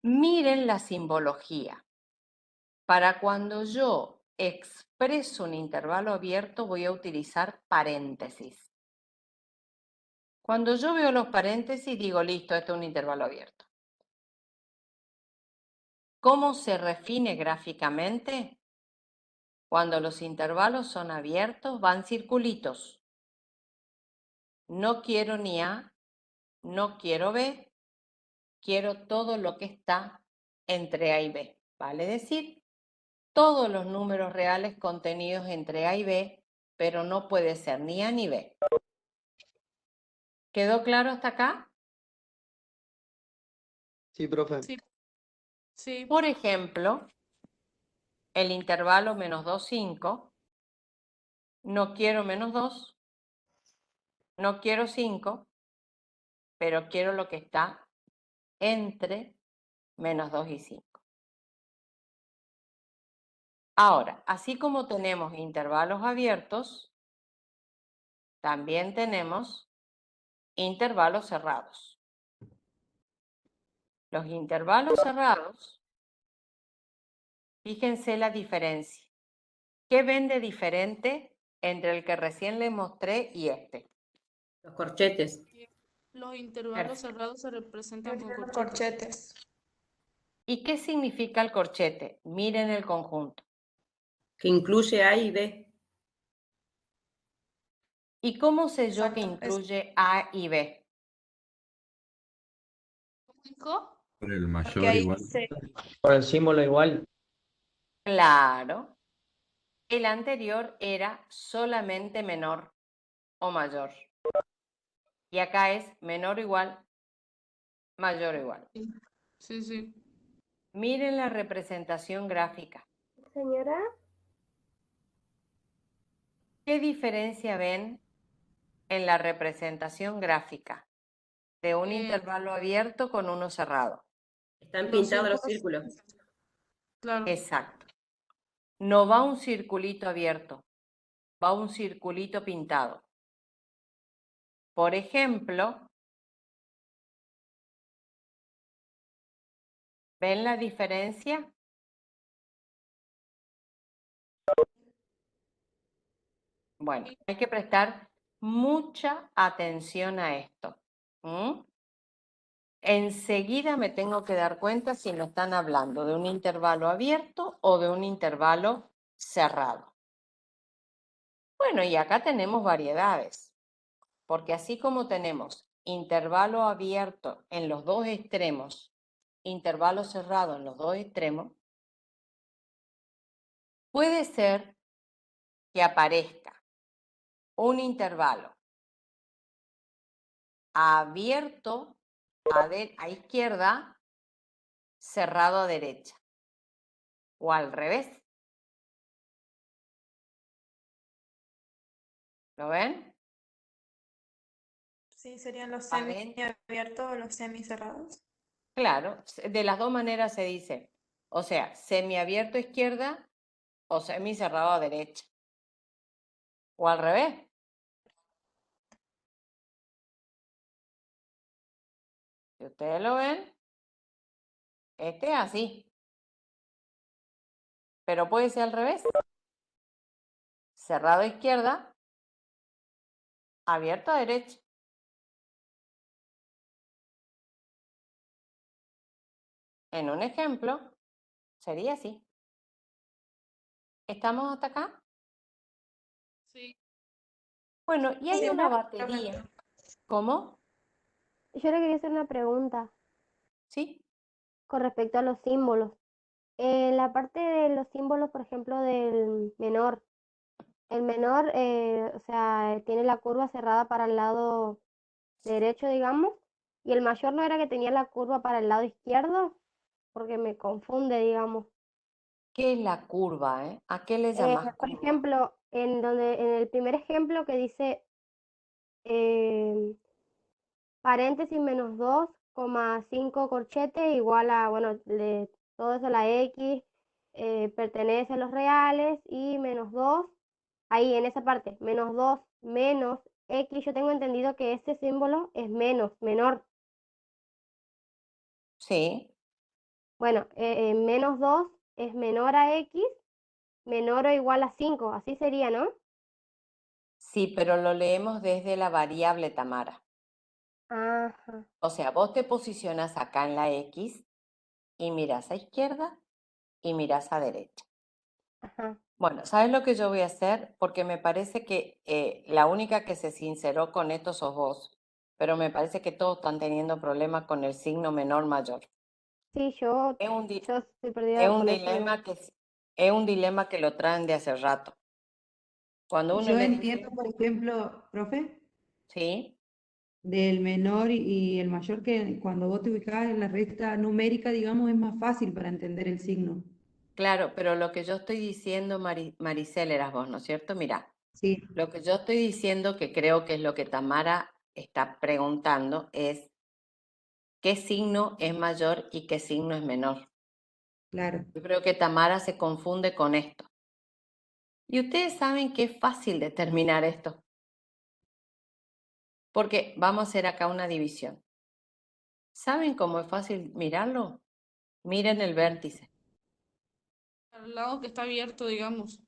Miren la simbología. Para cuando yo expreso un intervalo abierto, voy a utilizar paréntesis. Cuando yo veo los paréntesis, digo, listo, esto es un intervalo abierto. ¿Cómo se define gráficamente? Cuando los intervalos son abiertos, van circulitos. No quiero ni A, no quiero B, quiero todo lo que está entre A y B. Vale decir, todos los números reales contenidos entre A y B, pero no puede ser ni A ni B. ¿Quedó claro hasta acá? Sí, profe. Sí. Sí. Por ejemplo, el intervalo -2, 5, no quiero -2, no quiero 5, pero quiero lo que está entre -2 y 5. Ahora, así como tenemos intervalos abiertos, también tenemos intervalos cerrados. Los intervalos cerrados, fíjense la diferencia. ¿Qué ven de diferente entre el que recién les mostré y este? Los corchetes. Los intervalos Perfecto. cerrados se representan con Los corchetes. corchetes. ¿Y qué significa el corchete? Miren el conjunto. Que incluye A y B. ¿Y cómo sé yo que Exacto, incluye A y B? ¿Cinco? Por el Porque mayor ahí igual. dice, Por el símbolo igual. Claro. El anterior era solamente menor o mayor. Y acá es menor o igual, mayor o igual. Sí, sí. Miren la representación gráfica. Señora, ¿Qué diferencia ven en la representación gráfica de un intervalo abierto con uno cerrado? Están Los pintados los círculos. círculos. Claro. Exacto. No va un circulito abierto, va un circulito pintado. Por ejemplo, ¿ven la diferencia? Bueno, hay que prestar mucha atención a esto. Enseguida me tengo que dar cuenta si me están hablando de un intervalo abierto o de un intervalo cerrado. Bueno, y acá tenemos variedades, porque así como tenemos intervalo abierto en los dos extremos, intervalo cerrado en los dos extremos, puede ser que aparezca un intervalo abierto a izquierda, cerrado a derecha, o al revés. ¿Lo ven? sí, serían los Paren. semiabiertos o los semicerrados. Claro, de las dos maneras se dice. O sea, semiabierto a izquierda o semicerrado a derecha. O al revés. Si ustedes lo ven, este es así. Pero puede ser al revés. Cerrado a izquierda, abierto a derecha. En un ejemplo, sería así. ¿Estamos hasta acá? Sí. Bueno, y hay Sí, una profe. batería. ¿Cómo? yo le quería hacer una pregunta ¿Sí? con respecto a los símbolos. En la parte de los símbolos, por ejemplo, del menor, el menor, o sea, tiene la curva cerrada para el lado derecho, digamos, y el mayor no era que tenía la curva para el lado izquierdo, porque me confunde, digamos. ¿Qué es la curva, ¿A qué le llamas Por curva? ejemplo, en el primer ejemplo que dice paréntesis -2,5 corchetes igual a, bueno, todo eso la X pertenece a los reales y -2, ahí en esa parte, -2 menos X, yo tengo entendido que este símbolo es menos, menor. Sí. Bueno, -2 es menor a X menor o igual a 5, así sería, ¿no? Sí, pero lo leemos desde la variable, Tamara. Ajá, O sea, vos te posicionas acá en la X y mirás a izquierda y mirás a derecha. ajá. Bueno, ¿sabes lo que yo voy a hacer? Porque me parece que la única que se sinceró con esto sos vos, pero me parece que todos están teniendo problemas con el signo menor mayor. Sí, yo Es un estoy es perdida un con eso. dilema es un dilema que lo traen de hace rato. Cuando uno Yo le entiendo, dice, por ejemplo, profe, sí, del menor y el mayor, que cuando vos te ubicás en la recta numérica, digamos, es más fácil para entender el signo. claro, pero lo que yo estoy diciendo, Maricel, eras vos, ¿no es cierto? Mira, Sí, lo que yo estoy diciendo, que creo que es lo que Tamara está preguntando, es qué signo es mayor y qué signo es menor. claro. Yo creo que Tamara se confunde con esto. Y ustedes saben que es fácil determinar esto, porque vamos a hacer acá una división. ¿Saben cómo es fácil mirarlo? Miren el vértice. Al lado que está abierto, digamos.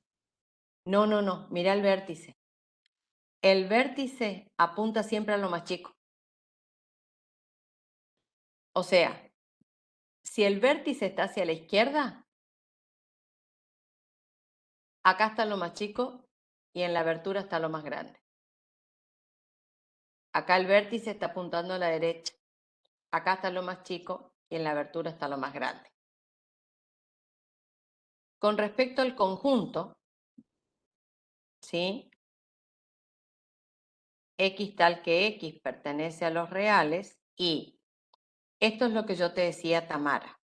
No, no, no, mira el vértice. El vértice apunta siempre a lo más chico. O sea, si el vértice está hacia la izquierda, acá está lo más chico y en la abertura está lo más grande. Acá el vértice está apuntando a la derecha. Acá está lo más chico y en la abertura está lo más grande. Con respecto al conjunto, ¿sí? X tal que X pertenece a los reales y esto es lo que yo te decía, Tamara.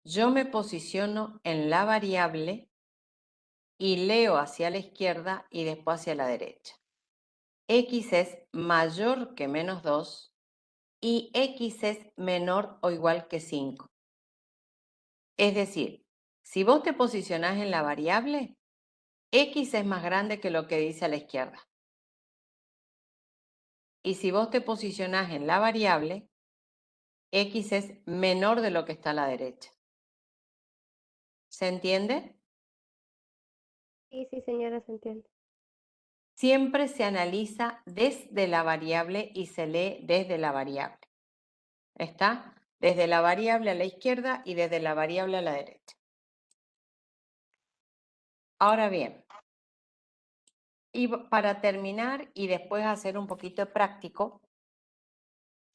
Yo me posiciono en la variable y leo hacia la izquierda y después hacia la derecha. X es mayor que menos 2 y X es menor o igual que 5. Es decir, si vos te posicionás en la variable, X es más grande que lo que dice a la izquierda. Y si vos te posicionás en la variable, X es menor de lo que está a la derecha. ¿Se entiende? Sí, sí, señora, se entiende. Siempre se analiza desde la variable y se lee desde la variable. ¿Está? Desde la variable a la izquierda y desde la variable a la derecha. Ahora bien, y para terminar y después hacer un poquito práctico,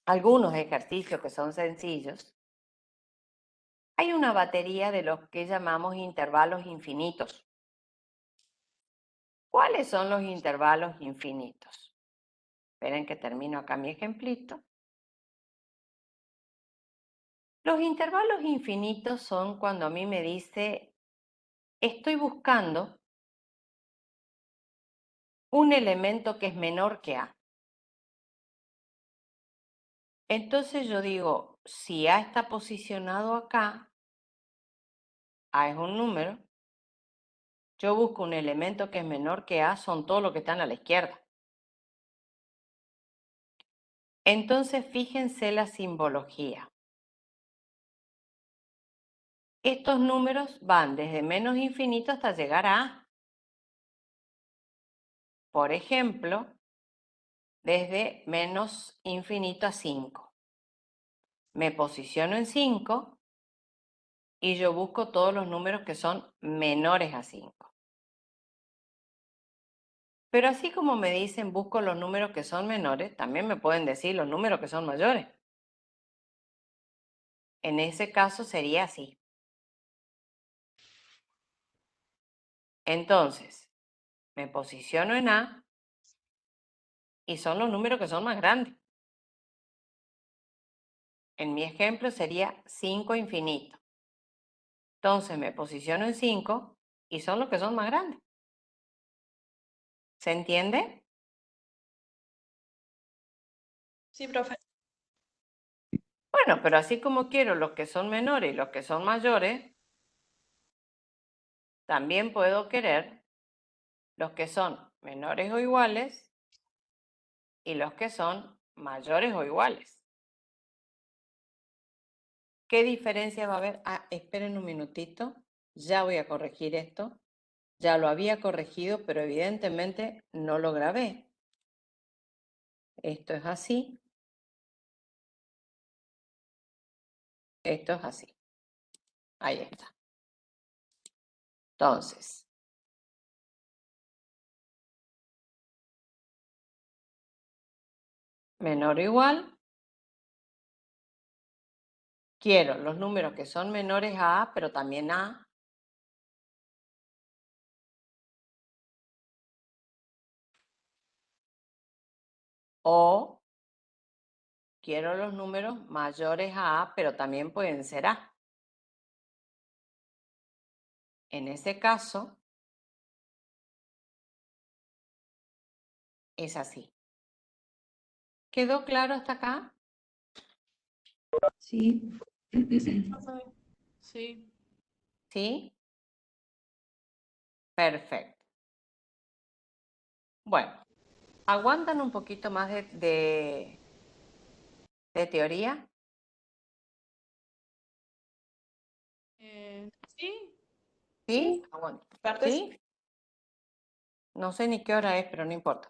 algunos ejercicios que son sencillos, hay una batería de los que llamamos intervalos infinitos. ¿Cuáles son los intervalos infinitos? Esperen que termino acá mi ejemplito. Los intervalos infinitos son cuando a mí me dice, estoy buscando un elemento que es menor que A. Entonces yo digo, si A está posicionado acá, A es un número, yo busco un elemento que es menor que A, son todos los que están a la izquierda. Entonces fíjense la simbología. Estos números van desde menos infinito hasta llegar a A. Por ejemplo, desde menos infinito a 5. Me posiciono en 5 y yo busco todos los números que son menores a 5. Pero así como me dicen busco los números que son menores, también me pueden decir los números que son mayores. En ese caso sería así. Entonces, me posiciono en A y son los números que son más grandes. En mi ejemplo sería 5 infinito. Entonces me posiciono en 5 y son los que son más grandes. ¿Se entiende? Sí, profe. Bueno, pero así como quiero los que son menores y los que son mayores, también puedo querer los que son menores o iguales y los que son mayores o iguales. ¿Qué diferencia va a haber? Ah, esperen un minutito. Ya voy a corregir esto. Ya lo había corregido, pero evidentemente no lo grabé. Esto es así. Esto es así. Ahí está. Entonces, menor o igual. Quiero los números que son menores a A, pero también A. O quiero los números mayores a A, pero también pueden ser A. En ese caso, es así. ¿Quedó claro hasta acá? Sí. Profe. Sí. ¿Sí? Perfecto. Bueno, ¿aguantan un poquito más de teoría? Sí. ¿Sí? Aguanto. Partes. ¿Sí? No sé ni qué hora es, pero no importa.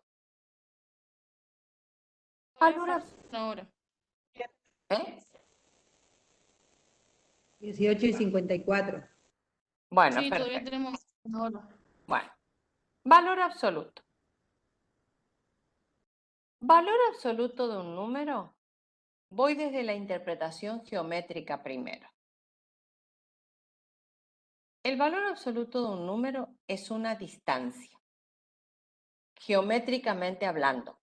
Todavía Ahora, falta una hora. ¿eh? 18:54. Bueno, Sí, todavía perfecto. tenemos una hora. Bueno, valor absoluto. Valor absoluto de un número. Voy desde la interpretación geométrica primero. El valor absoluto de un número es una distancia, geométricamente hablando.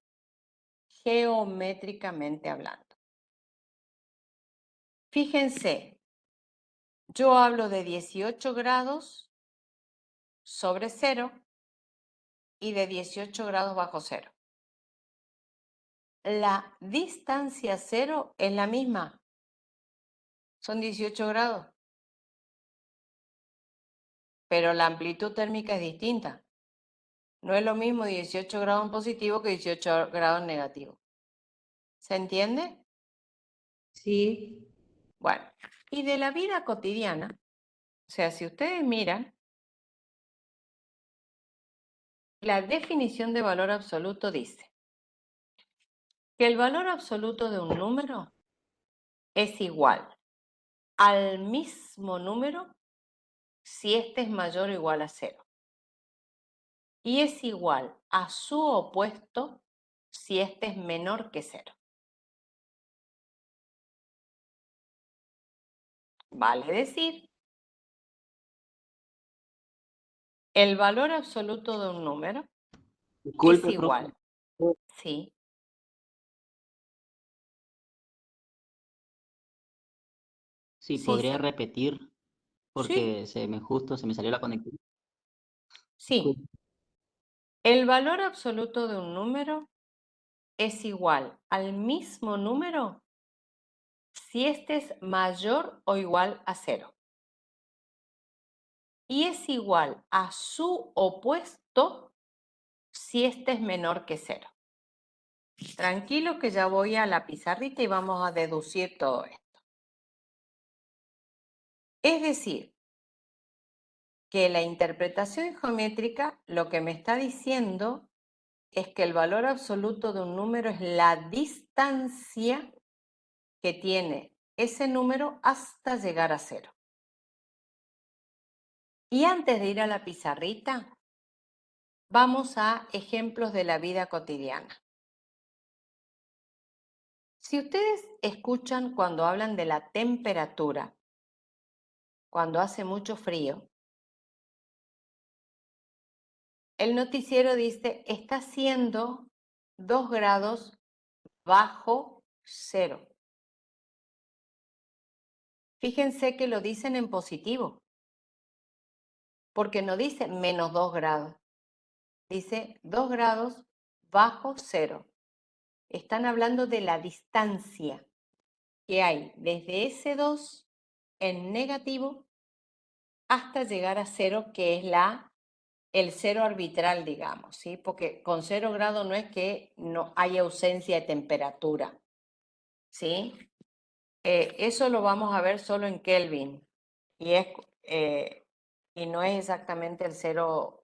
Geométricamente hablando. Fíjense, yo hablo de 18 grados sobre 0 y de 18 grados bajo 0. La distancia 0 es la misma. Son 18 grados. Pero la amplitud térmica es distinta. No es lo mismo 18 grados en positivo que 18 grados en negativo. ¿Se entiende? Sí. Bueno, y de la vida cotidiana, o sea, si ustedes miran, la definición de valor absoluto dice que el valor absoluto de un número es igual al mismo número si éste es mayor o igual a 0. Y es igual a su opuesto si éste es menor que 0. Vale decir, el valor absoluto de un número Disculpe, es igual. profe. Sí. Sí, Sí, podría sí. repetir Sí, porque justo se me salió la conexión. sí. El valor absoluto de un número es igual al mismo número si éste es mayor o igual a 0. Y es igual a su opuesto si éste es menor que 0. Tranquilo que ya voy a la pizarrita y vamos a deducir todo esto. Es decir, que la interpretación geométrica lo que me está diciendo es que el valor absoluto de un número es la distancia que tiene ese número hasta llegar a 0. Y antes de ir a la pizarrita, vamos a ejemplos de la vida cotidiana. Si ustedes escuchan cuando hablan de la temperatura, cuando hace mucho frío, el noticiero dice, está haciendo 2 grados bajo 0. Fíjense que lo dicen en positivo, porque no dice menos 2 grados, dice 2 grados bajo 0. Están hablando de la distancia que hay desde ese 2 en negativo hasta llegar a 0, que es el 0 arbitral, digamos, ¿sí? Porque con 0 grados no es que no haya ausencia de temperatura, ¿sí? Eso lo vamos a ver solo en Kelvin, y es y no es exactamente el 0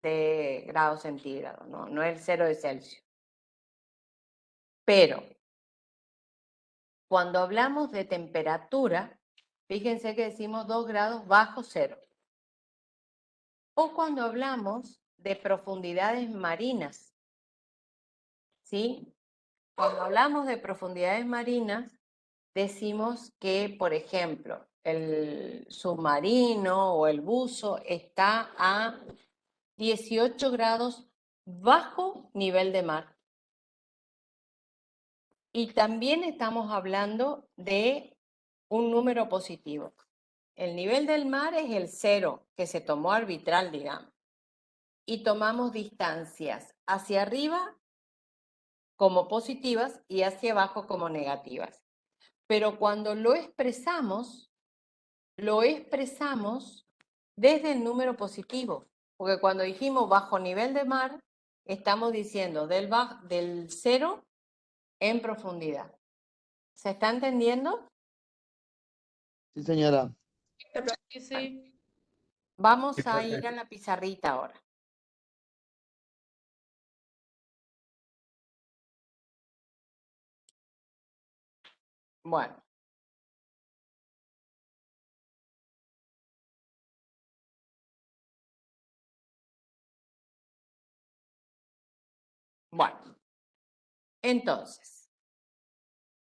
de grados centígrados, no, no es el 0 de Celsius. Pero cuando hablamos de temperatura, fíjense que decimos 2 grados bajo cero. O cuando hablamos de profundidades marinas, ¿sí? Cuando hablamos de profundidades marinas, decimos que, por ejemplo, el submarino o el buzo está a 18 grados bajo nivel de mar. Y también estamos hablando de un número positivo. El nivel del mar es el 0, que se tomó arbitral, digamos. Y tomamos distancias hacia arriba como positivas y hacia abajo como negativas. Pero cuando lo expresamos desde el número positivo. Porque cuando dijimos bajo nivel de mar, estamos diciendo del 0 en profundidad. ¿Se está entendiendo? Sí, señora. Sí, sí. Vamos Sí, a profe. ir a la pizarrita ahora. Bueno. Bueno. Entonces,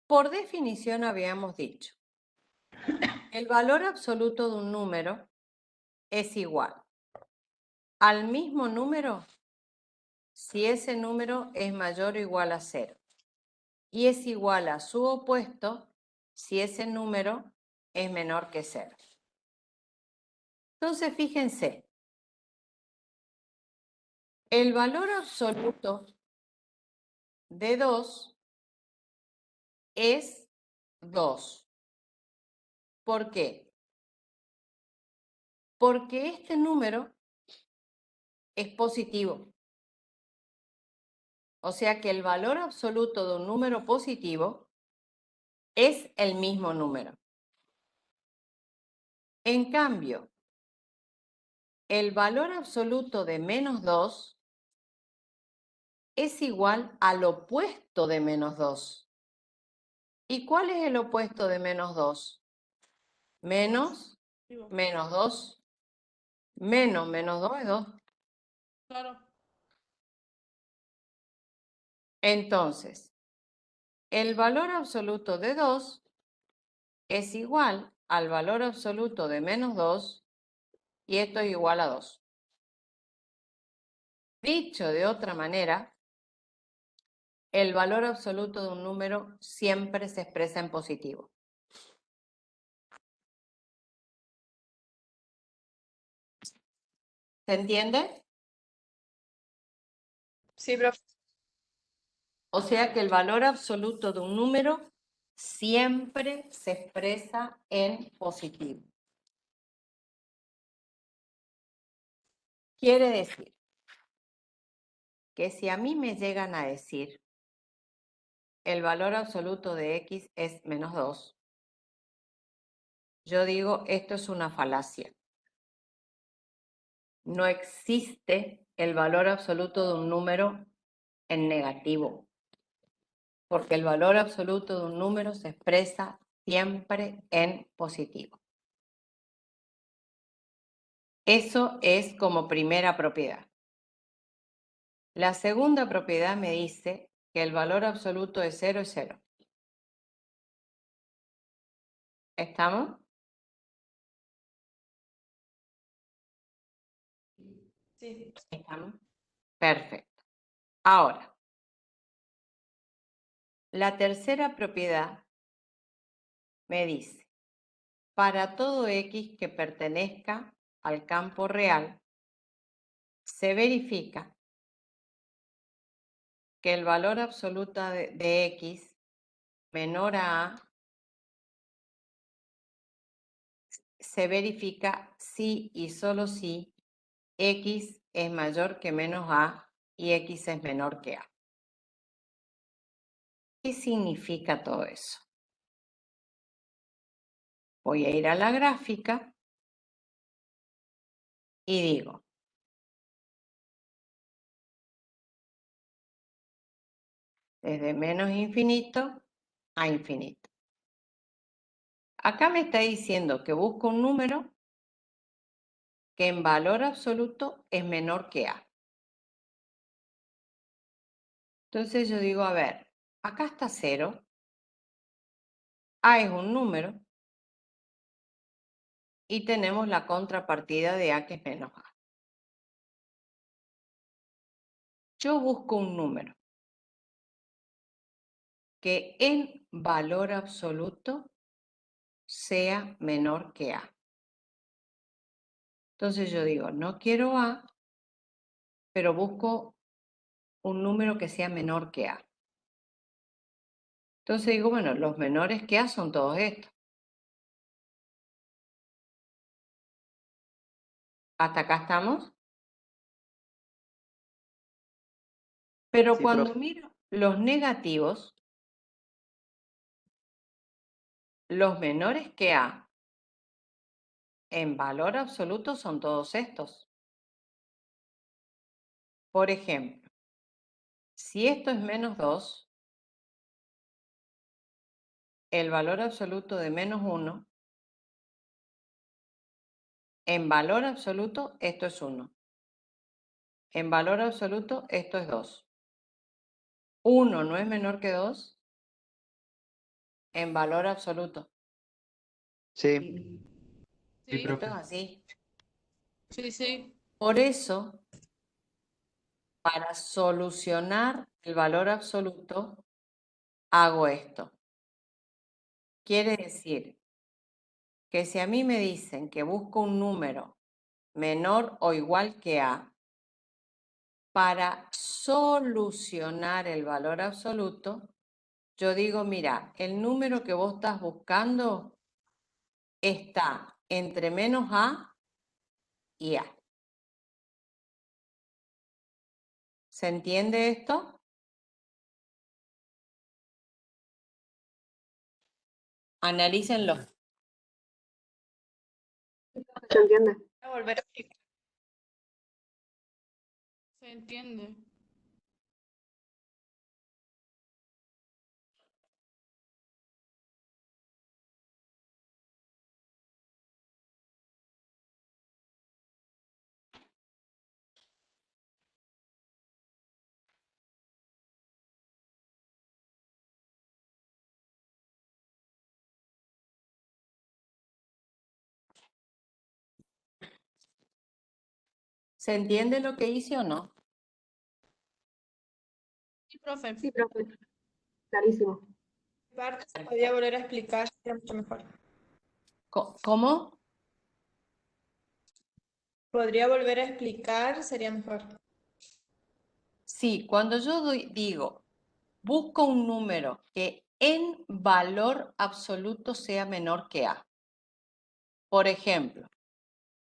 por definición habíamos dicho, el valor absoluto de un número es igual al mismo número si ese número es mayor o igual a 0. Y es igual a su opuesto si ese número es menor que 0. Entonces, fíjense, el valor absoluto de 2 es 2. ¿Por qué? Porque este número es positivo. O sea que el valor absoluto de un número positivo es el mismo número. En cambio, el valor absoluto de menos 2 es igual al opuesto de menos 2. ¿Y cuál es el opuesto de menos 2? Menos 2. Menos 2 es 2. Claro. Entonces, el valor absoluto de 2 es igual al valor absoluto de menos 2 y esto es igual a 2. Dicho de otra manera, el valor absoluto de un número siempre se expresa en positivo. ¿Se entiende? Sí, profe. O sea que el valor absoluto de un número siempre se expresa en positivo. Quiere decir que si a mí me llegan a decir el valor absoluto de x es menos 2, yo digo esto es una falacia. No existe el valor absoluto de un número en negativo, porque el valor absoluto de un número se expresa siempre en positivo. Eso es como primera propiedad. La segunda propiedad me dice que el valor absoluto de 0 es 0. ¿Estamos? Sí. ¿Estamos? Perfecto. Ahora, la tercera propiedad me dice, para todo x que pertenezca al campo real, se verifica que el valor absoluto de x menor a se verifica si y solo si x es mayor que menos a y x es menor que a. ¿Qué significa todo eso? Voy a ir a la gráfica y digo, desde menos infinito a infinito. Acá me está diciendo que busco un número que en valor absoluto es menor que A. Entonces yo digo, a ver, acá está 0, A es un número, y tenemos la contrapartida de A que es menos A. Yo busco un número que en valor absoluto sea menor que A. Entonces yo digo, no quiero A, pero busco un número que sea menor que A. Entonces digo, bueno, los menores que A son todos estos. ¿Hasta acá estamos? Pero Sí, cuando profe. miro los negativos, los menores que A en valor absoluto son todos estos. Por ejemplo, si esto es menos 2, el valor absoluto de menos 1, en valor absoluto esto es 1. En valor absoluto esto es 2. 1 no es menor que 2 en valor absoluto. Sí. Sí, Sí, Esto es así. sí, sí. Por eso, para solucionar el valor absoluto, hago esto. Quiere decir que si a mí me dicen que busco un número menor o igual que A, para solucionar el valor absoluto, yo digo, mira, el número que vos estás buscando está entre menos A y A. ¿Se entiende esto? Analícenlo. Se entiende. Voy a volver a explicar. Se entiende. ¿Se entiende lo que hice o no? Sí, profe. Sí, profe. Clarísimo. Parte se podría volver a explicar, sería mucho mejor. ¿Cómo? Podría volver a explicar, sería mejor. Sí, cuando yo digo, busco un número que en valor absoluto sea menor que A. Por ejemplo,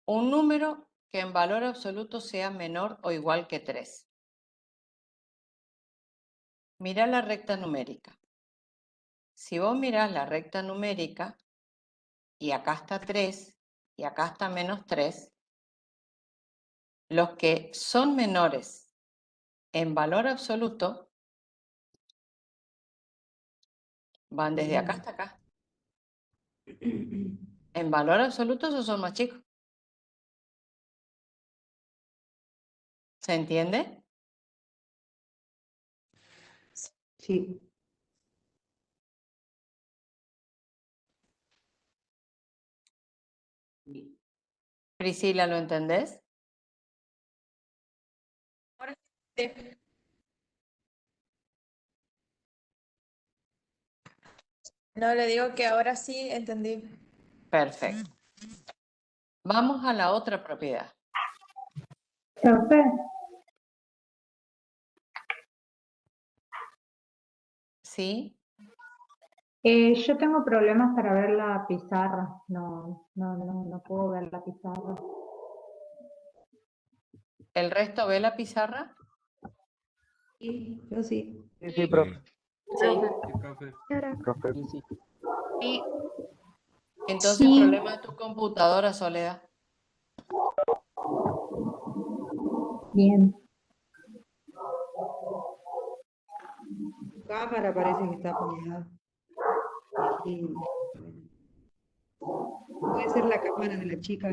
un número que en valor absoluto sea menor o igual que 3. Mira la recta numérica. Si vos mirás la recta numérica, y acá está 3, y acá está menos 3, los que son menores en valor absoluto van desde acá hasta acá. En valor absoluto esos son más chicos. ¿Se entiende? Sí. Priscila, ¿lo entendés? Ahora sí. No, le digo que ahora sí entendí. Perfecto. Vamos a la otra propiedad. Profe, ¿Sí? yo tengo problemas para ver la pizarra. No puedo ver la pizarra. ¿El resto ve la pizarra? Sí, yo sí. Sí, Sí. profe. Sí. Sí, profe. Profe. sí, sí. Sí. Entonces, Sí, problema de tu computadora, Soledad. Bien. Tu cámara parece que está apagada. Y puede ser la cámara de la chica.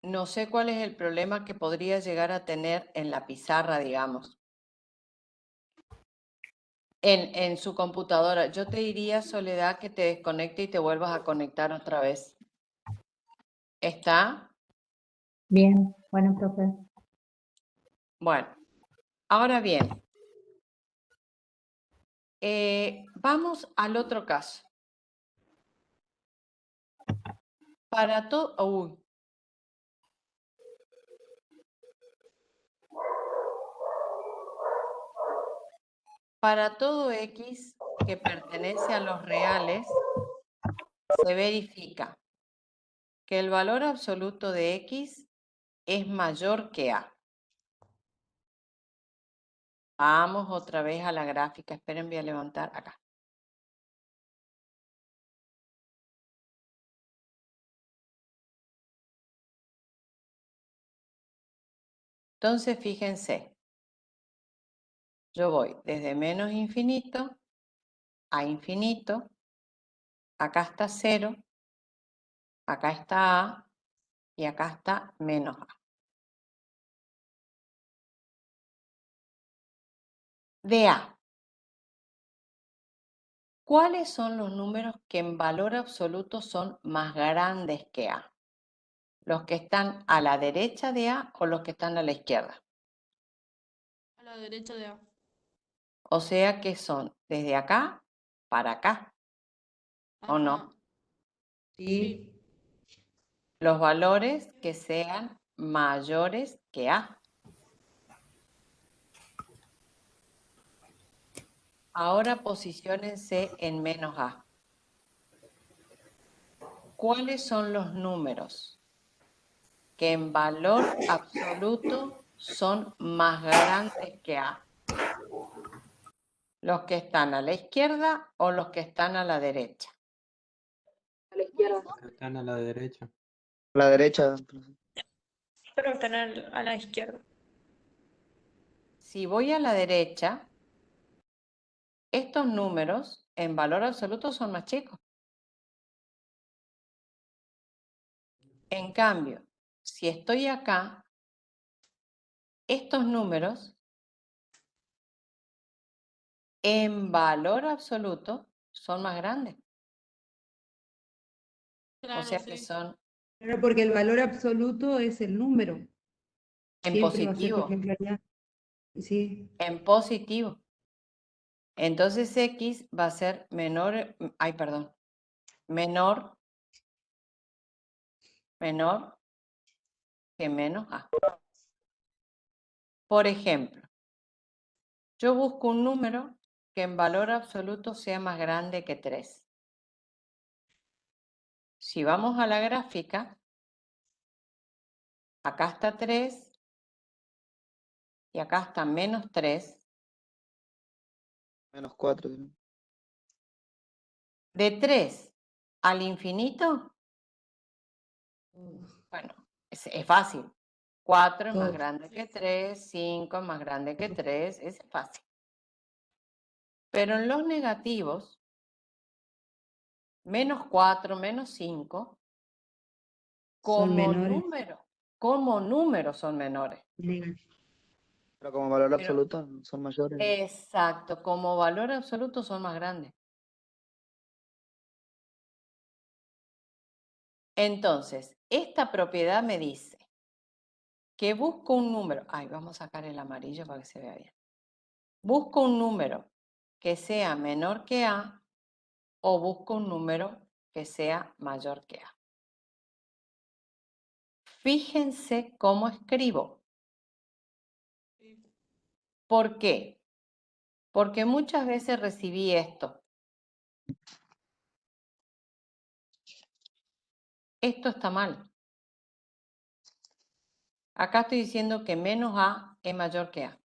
No sé cuál es el problema que podría llegar a tener en la pizarra, digamos. En su computadora. Yo te diría, Soledad, que te desconecte y te vuelvas a conectar otra vez. ¿Está? Bien. Bueno, profe. Bueno, ahora bien, vamos al otro caso. Para todo... Para todo X que pertenece a los reales, se verifica que el valor absoluto de X es mayor que A. Vamos otra vez a la gráfica. Esperen, voy a levantar acá. Entonces, fíjense. Yo voy desde menos infinito a infinito. Acá está 0. Acá está A. Y acá está menos A. De A. ¿Cuáles son los números que en valor absoluto son más grandes que A? ¿Los que están a la derecha de A o los que están a la izquierda? A la derecha de A. O sea que son desde acá para acá, ¿o no? Ajá. Sí. Los valores que sean mayores que A. Ahora posiciónense en menos A. ¿Cuáles son los números que en valor absoluto son más grandes que A? ¿Los que están a la izquierda o los que están a la derecha? A la izquierda. Están a la derecha. A la derecha. Pero están a la izquierda. Si voy a la derecha, estos números en valor absoluto son más chicos. En cambio, si estoy acá, estos números en valor absoluto son más grandes. Claro, O sea que sí. son Claro, porque el valor absoluto es el número. en Siempre va a ser, por positivo. ejemplo, allá. Sí. En positivo. Entonces X va a ser menor, menor que menos A. Por ejemplo, yo busco un número que en valor absoluto sea más grande que 3. Si vamos a la gráfica, acá está 3 y acá está menos 3. Menos 4. De 3 al infinito, bueno, es fácil. 4 es más Todo. grande que 3, 5 es más grande que 3, es fácil. Pero en los negativos, menos 4, menos 5, Son menores. como número son menores. Pero como valor Pero- absoluto son mayores. Exacto, como valor absoluto son más grandes. Entonces, esta propiedad me dice que busco un número. Ay, vamos a sacar el amarillo para que se vea bien. Busco un número que sea menor que A o busco un número que sea mayor que A. Fíjense cómo escribo. ¿Por qué? Porque muchas veces recibí esto. Esto está mal. Acá estoy diciendo que menos A es mayor que A.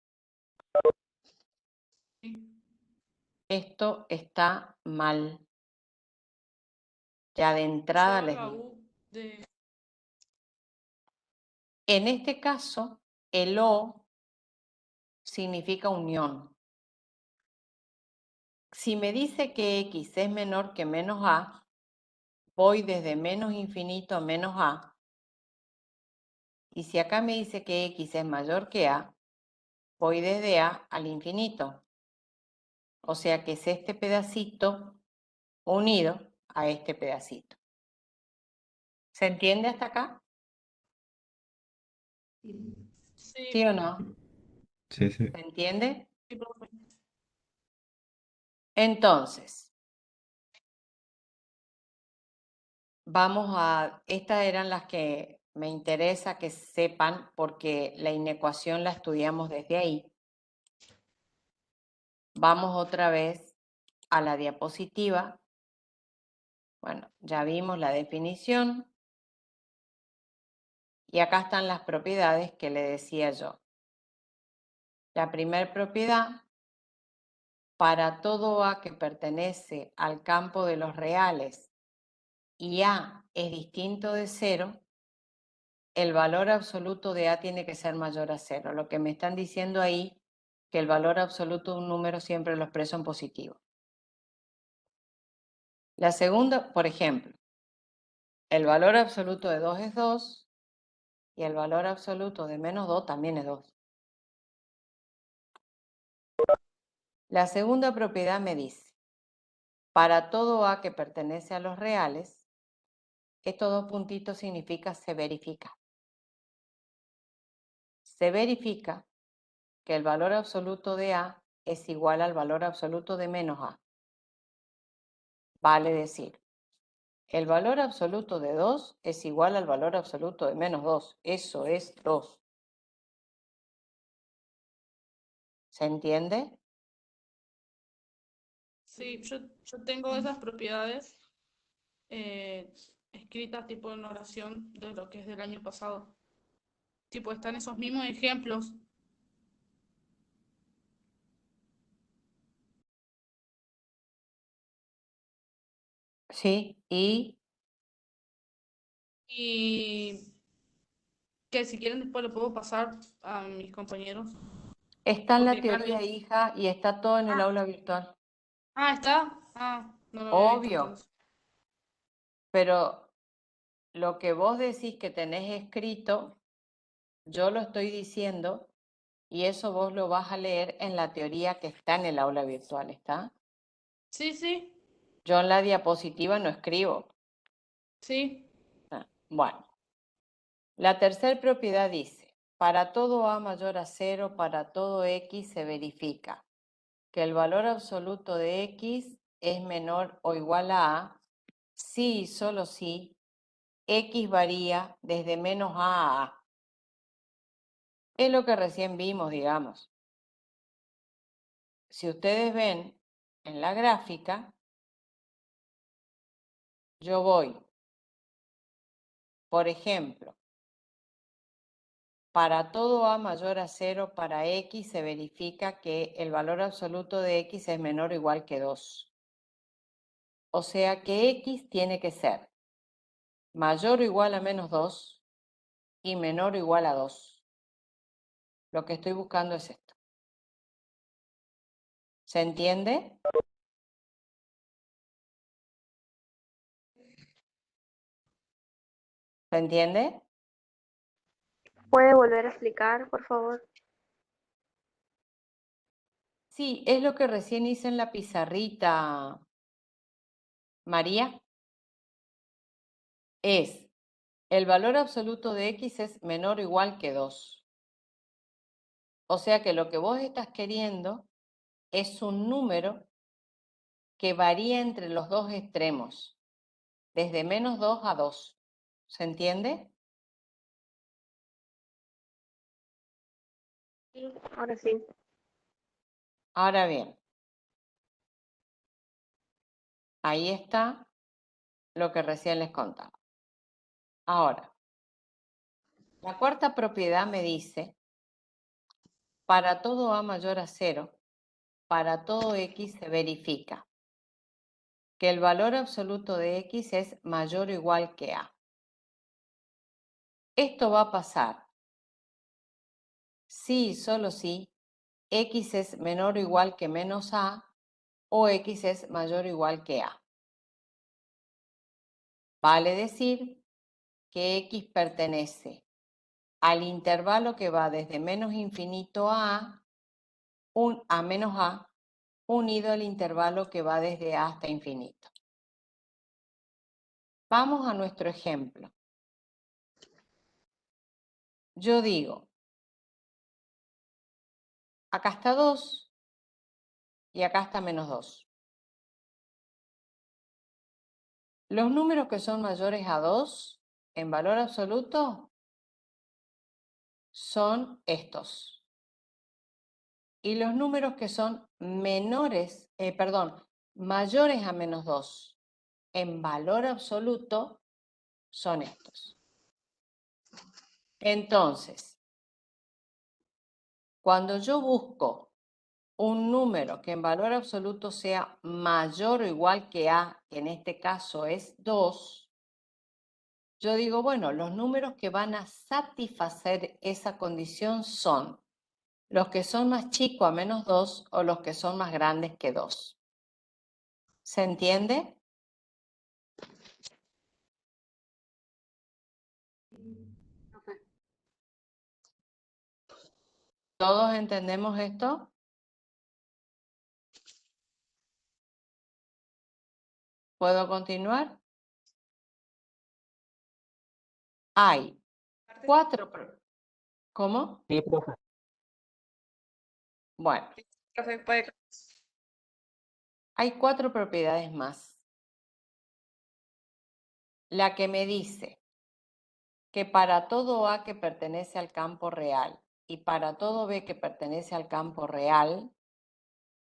Esto está mal. Ya de entrada Yo les la digo. U de En este caso, el O significa unión. Si me dice que X es menor que menos A, voy desde menos infinito a menos A. Y si acá me dice que X es mayor que A, voy desde A al infinito. O sea que es este pedacito unido a este pedacito. ¿Se entiende hasta acá? Sí, ¿Sí o no? Sí, sí. ¿Se entiende? sí, profe. Entonces, estas eran las que me interesa que sepan porque la inecuación la estudiamos desde ahí. Vamos otra vez a la diapositiva. Bueno, ya vimos la definición. Y acá están las propiedades que le decía yo. La primera propiedad, para todo A que pertenece al campo de los reales y A es distinto de 0, el valor absoluto de A tiene que ser mayor a 0. Lo que me están diciendo ahí, que el valor absoluto de un número siempre lo expreso en positivo. La segunda, por ejemplo, el valor absoluto de 2 es 2 y el valor absoluto de menos 2 también es 2. La segunda propiedad me dice, para todo A que pertenece a los reales, estos dos puntitos significa se verifica. Se verifica que el valor absoluto de A es igual al valor absoluto de menos A. Vale decir, el valor absoluto de 2 es igual al valor absoluto de menos 2. Eso es 2. ¿Se entiende? Sí, yo tengo esas propiedades escritas tipo en oración de lo que es del año pasado. Tipo, están esos mismos ejemplos. Sí, y Y que si quieren después lo puedo pasar a mis compañeros. está en la Porque claro, teoría, hija, y está todo en el aula virtual. ¿está? Ah, no lo había visto Obvio, entonces. pero lo que vos decís que tenés escrito, yo lo estoy diciendo y eso vos lo vas a leer en la teoría que está en el aula virtual, ¿está? Sí, sí, Yo en la diapositiva no escribo. sí. Bueno, la tercera propiedad dice, para todo A mayor a 0, para todo X se verifica que el valor absoluto de X es menor o igual a si y solo si X varía desde menos A a A. Es lo que recién vimos, digamos. Si ustedes ven en la gráfica, yo voy, por ejemplo, para todo A mayor a 0, para X se verifica que el valor absoluto de X es menor o igual que 2. O sea que X tiene que ser mayor o igual a menos 2 y menor o igual a 2. Lo que estoy buscando es esto. ¿Se entiende? ¿Se entiende? ¿Puede volver a explicar, por favor? Sí, es lo que recién hice en la pizarrita, María. Es, el valor absoluto de X es menor o igual que 2. O sea que lo que vos estás queriendo es un número que varía entre los dos extremos, desde menos 2 a 2. ¿Se entiende? Sí, ahora sí. Ahora bien, ahí está lo que recién les contaba. Ahora, la cuarta propiedad me dice, para todo A mayor a 0, para todo X se verifica que el valor absoluto de X es mayor o igual que A. Esto va a pasar si, solo si, x es menor o igual que menos a o x es mayor o igual que a. Vale decir que x pertenece al intervalo que va desde menos infinito a menos a, unido al intervalo que va desde a hasta infinito. Vamos a nuestro ejemplo. Yo digo, acá está 2 y acá está menos 2. Los números que son mayores a 2 en valor absoluto son estos. Y los números que son mayores a menos 2 en valor absoluto son estos. Entonces, cuando yo busco un número que en valor absoluto sea mayor o igual que a, que en este caso es 2, yo digo, bueno, los números que van a satisfacer esa condición son los que son más chicos a menos 2 o los que son más grandes que 2. ¿Se entiende? ¿Todos entendemos esto? ¿Puedo continuar? Hay 4... ¿Cómo? Sí, profe. Bueno, Profe, puede... hay 4 propiedades más. La que me dice que para todo A que pertenece al campo real y para todo B que pertenece al campo real,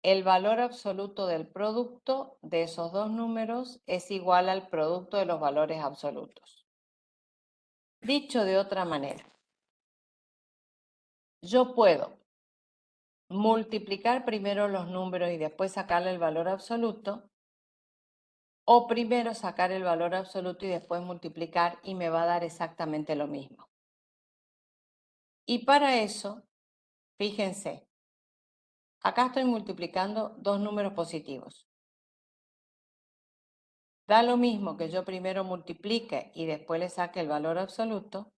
el valor absoluto del producto de esos dos números es igual al producto de los valores absolutos. Dicho de otra manera, yo puedo multiplicar primero los números y después sacarle el valor absoluto, o primero sacar el valor absoluto y después multiplicar y me va a dar exactamente lo mismo. Y para eso, fíjense, acá estoy multiplicando dos números positivos. Da lo mismo que yo primero multiplique y después le saque el valor absoluto,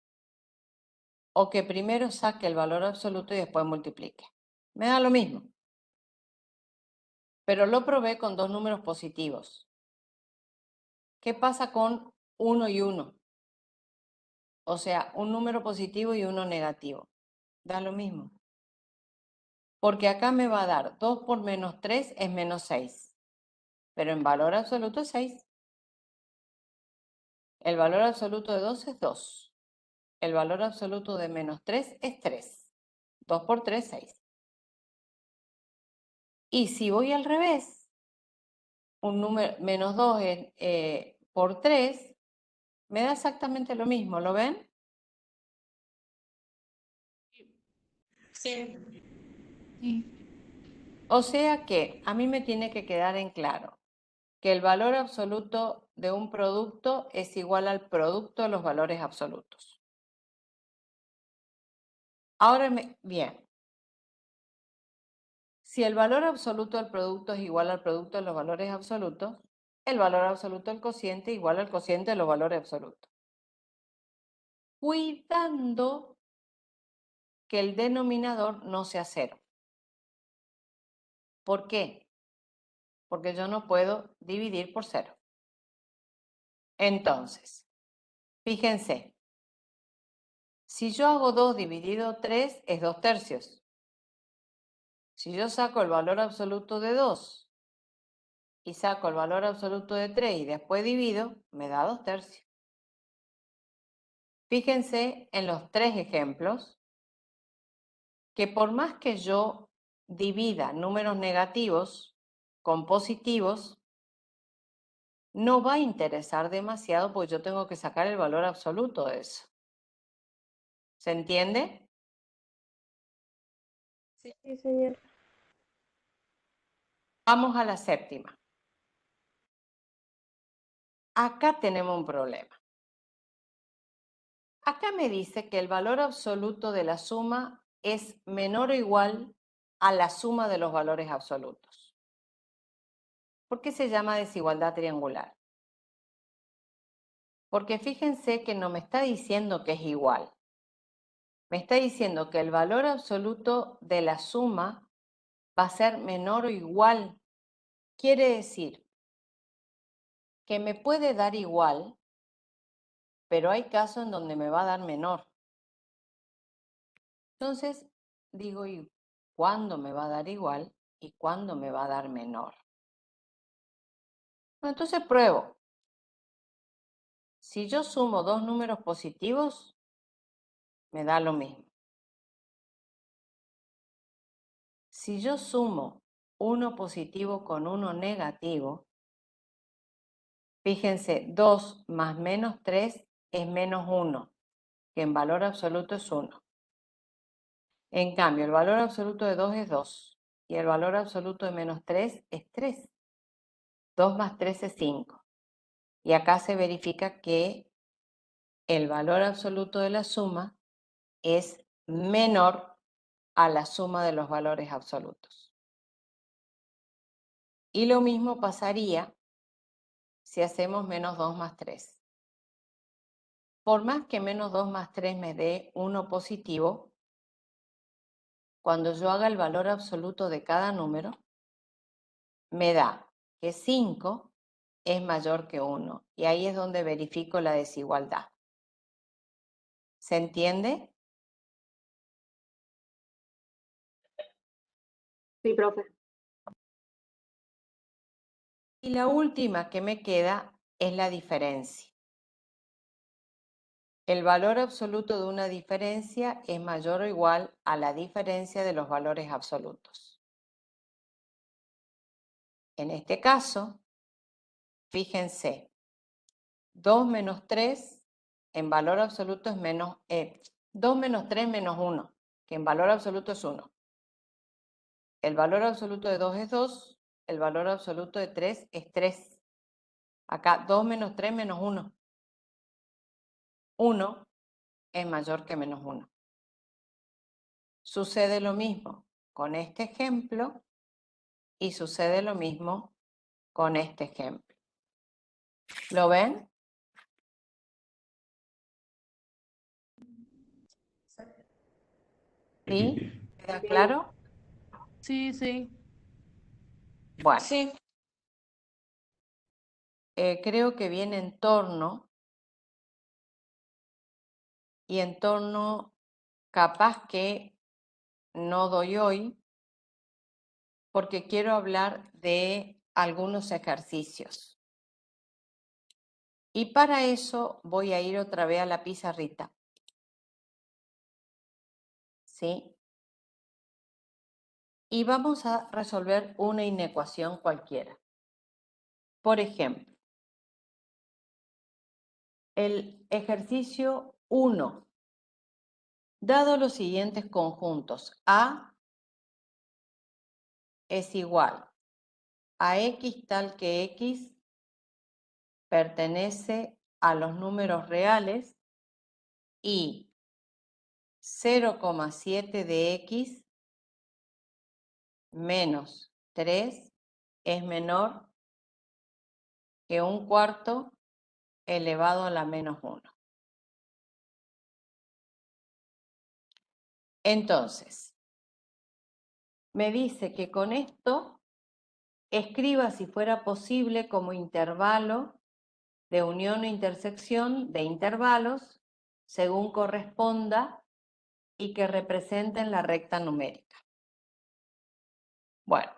o que primero saque el valor absoluto y después multiplique. Me da lo mismo. Pero lo probé con dos números positivos. ¿Qué pasa con 1 y 1? O sea, un número positivo y uno negativo. Da lo mismo. Porque acá me va a dar 2 por menos 3 es menos 6. Pero en valor absoluto es 6. El valor absoluto de 2 es 2. El valor absoluto de menos 3 es 3. 2 por 3, 6. Y si voy al revés, un número menos 2 por 3 me da exactamente lo mismo. ¿Lo ven? Sí. O sea que a mí me tiene que quedar en claro que el valor absoluto de un producto es igual al producto de los valores absolutos. Ahora, bien, si el valor absoluto del producto es igual al producto de los valores absolutos, el valor absoluto del cociente es igual al cociente de los valores absolutos. Cuidando que el denominador no sea 0. ¿Por qué? Porque yo no puedo dividir por 0. Entonces, fíjense, si yo hago 2 dividido 3 es 2 tercios. Si yo saco el valor absoluto de 2 y saco el valor absoluto de 3 y después divido, me da 2 tercios. Fíjense en los 3 ejemplos que por más que yo divida números negativos con positivos, no va a interesar demasiado porque yo tengo que sacar el valor absoluto de eso. ¿Se entiende? Sí, señor. Vamos a la séptima. Acá tenemos un problema. Acá me dice que el valor absoluto de la suma es menor o igual a la suma de los valores absolutos. ¿Por qué se llama desigualdad triangular? Porque fíjense que no me está diciendo que es igual. Me está diciendo que el valor absoluto de la suma va a ser menor o igual. Quiere decir que me puede dar igual, pero hay casos en donde me va a dar menor. Entonces, digo, ¿y cuándo me va a dar igual y cuándo me va a dar menor? Bueno, entonces pruebo. Si yo sumo dos números positivos, me da lo mismo. Si yo sumo uno positivo con uno negativo, fíjense, 2 más menos 3 es menos 1, que en valor absoluto es 1. En cambio, el valor absoluto de 2 es 2 y el valor absoluto de menos 3 es 3. 2 más 3 es 5. Y acá se verifica que el valor absoluto de la suma es menor a la suma de los valores absolutos. Y lo mismo pasaría si hacemos menos 2 más 3. Por más que menos 2 más 3 me dé 1 positivo, cuando yo haga el valor absoluto de cada número, me da que 5 es mayor que 1. Y ahí es donde verifico la desigualdad. ¿Se entiende? Sí, profe. Y la última que me queda es la diferencia. El valor absoluto de una diferencia es mayor o igual a la diferencia de los valores absolutos. En este caso, fíjense, 2 menos 3 en valor absoluto es menos, 2 menos 3 menos 1, que en valor absoluto es 1. El valor absoluto de 2 es 2, el valor absoluto de 3 es 3. Acá 2 menos 3 menos 1. 1 es mayor que menos 1. Sucede lo mismo con este ejemplo y sucede lo mismo con este ejemplo. ¿Lo ven? ¿Sí? ¿Queda claro? Sí, sí. Bueno, Sí. creo que viene entorno y entorno capaz que no doy hoy porque quiero hablar de algunos ejercicios. Y para eso voy a ir otra vez a la pizarrita. ¿Sí? Y vamos a resolver una inecuación cualquiera. Por ejemplo, el ejercicio 1. Dado los siguientes conjuntos, A es igual a X tal que X pertenece a los números reales y 0,7 de X menos 3 es menor que 1/4 elevado a la menos 1. Entonces, me dice que con esto escriba, si fuera posible, como intervalo de unión o intersección de intervalos según corresponda y que representen la recta numérica. Bueno,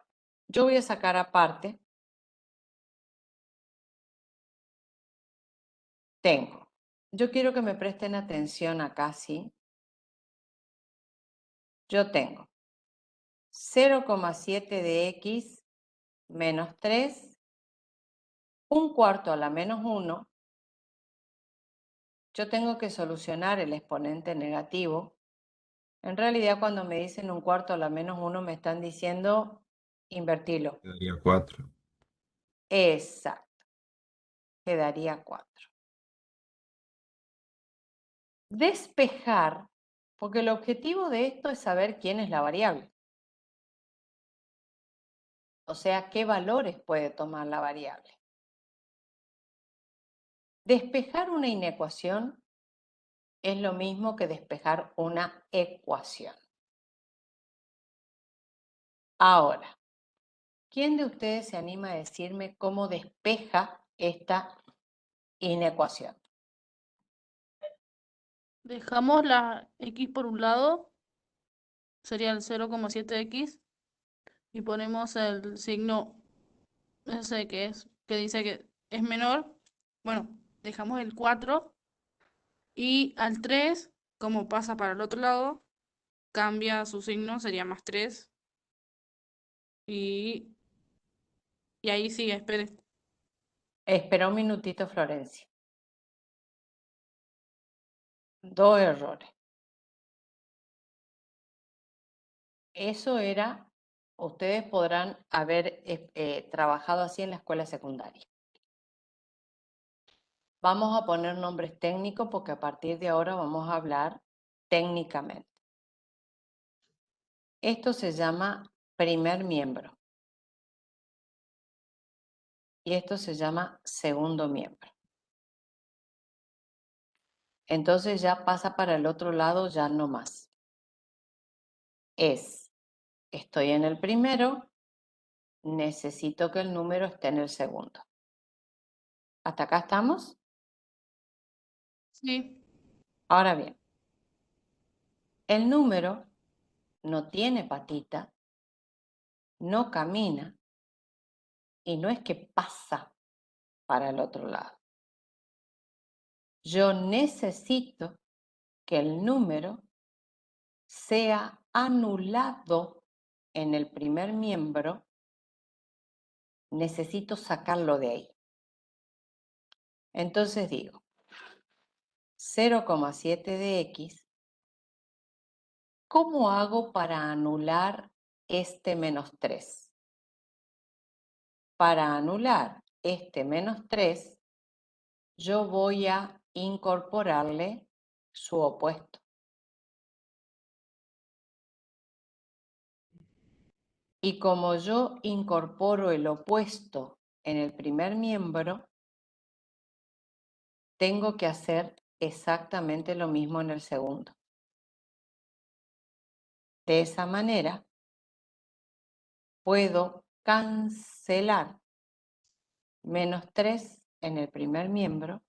yo voy a sacar aparte. Yo quiero que me presten atención acá, ¿sí? Yo tengo 0,7 de X menos 3, 1/4 a la menos 1. Yo tengo que solucionar el exponente negativo. En realidad, cuando me dicen 1/4 a la menos 1, me están diciendo invertirlo. Quedaría 4. Exacto. Quedaría 4. Despejar Porque el objetivo de esto es saber quién es la variable. O sea, qué valores puede tomar la variable. Despejar una inecuación es lo mismo que despejar una ecuación. Ahora, ¿quién de ustedes se anima a decirme cómo despeja esta inecuación? Dejamos la x por un lado, sería el 0,7x, y ponemos el signo ese que dice que es menor. Bueno, dejamos el 4 y al 3, como pasa para el otro lado, cambia su signo, sería más 3. Y ahí sigue, espere. Espera un minutito, Florencia. Dos errores. Eso era, ustedes podrán haber trabajado así en la escuela secundaria. Vamos a poner nombres técnicos porque a partir de ahora vamos a hablar técnicamente. Esto se llama primer miembro. Y esto se llama segundo miembro. Entonces ya pasa para el otro lado, ya no más. Estoy en el primero, necesito que el número esté en el segundo. ¿Hasta acá estamos? Sí. Ahora bien, el número no tiene patita, no camina y no es que pasa para el otro lado. Yo necesito que el número sea anulado en el primer miembro. Necesito sacarlo de ahí. Entonces digo, 0,7 de x, ¿cómo hago para anular este menos 3? Para anular este menos 3, yo voy a incorporarle su opuesto. Y como yo incorporo el opuesto en el primer miembro, tengo que hacer exactamente lo mismo en el segundo. De esa manera, puedo cancelar menos 3 en el primer miembro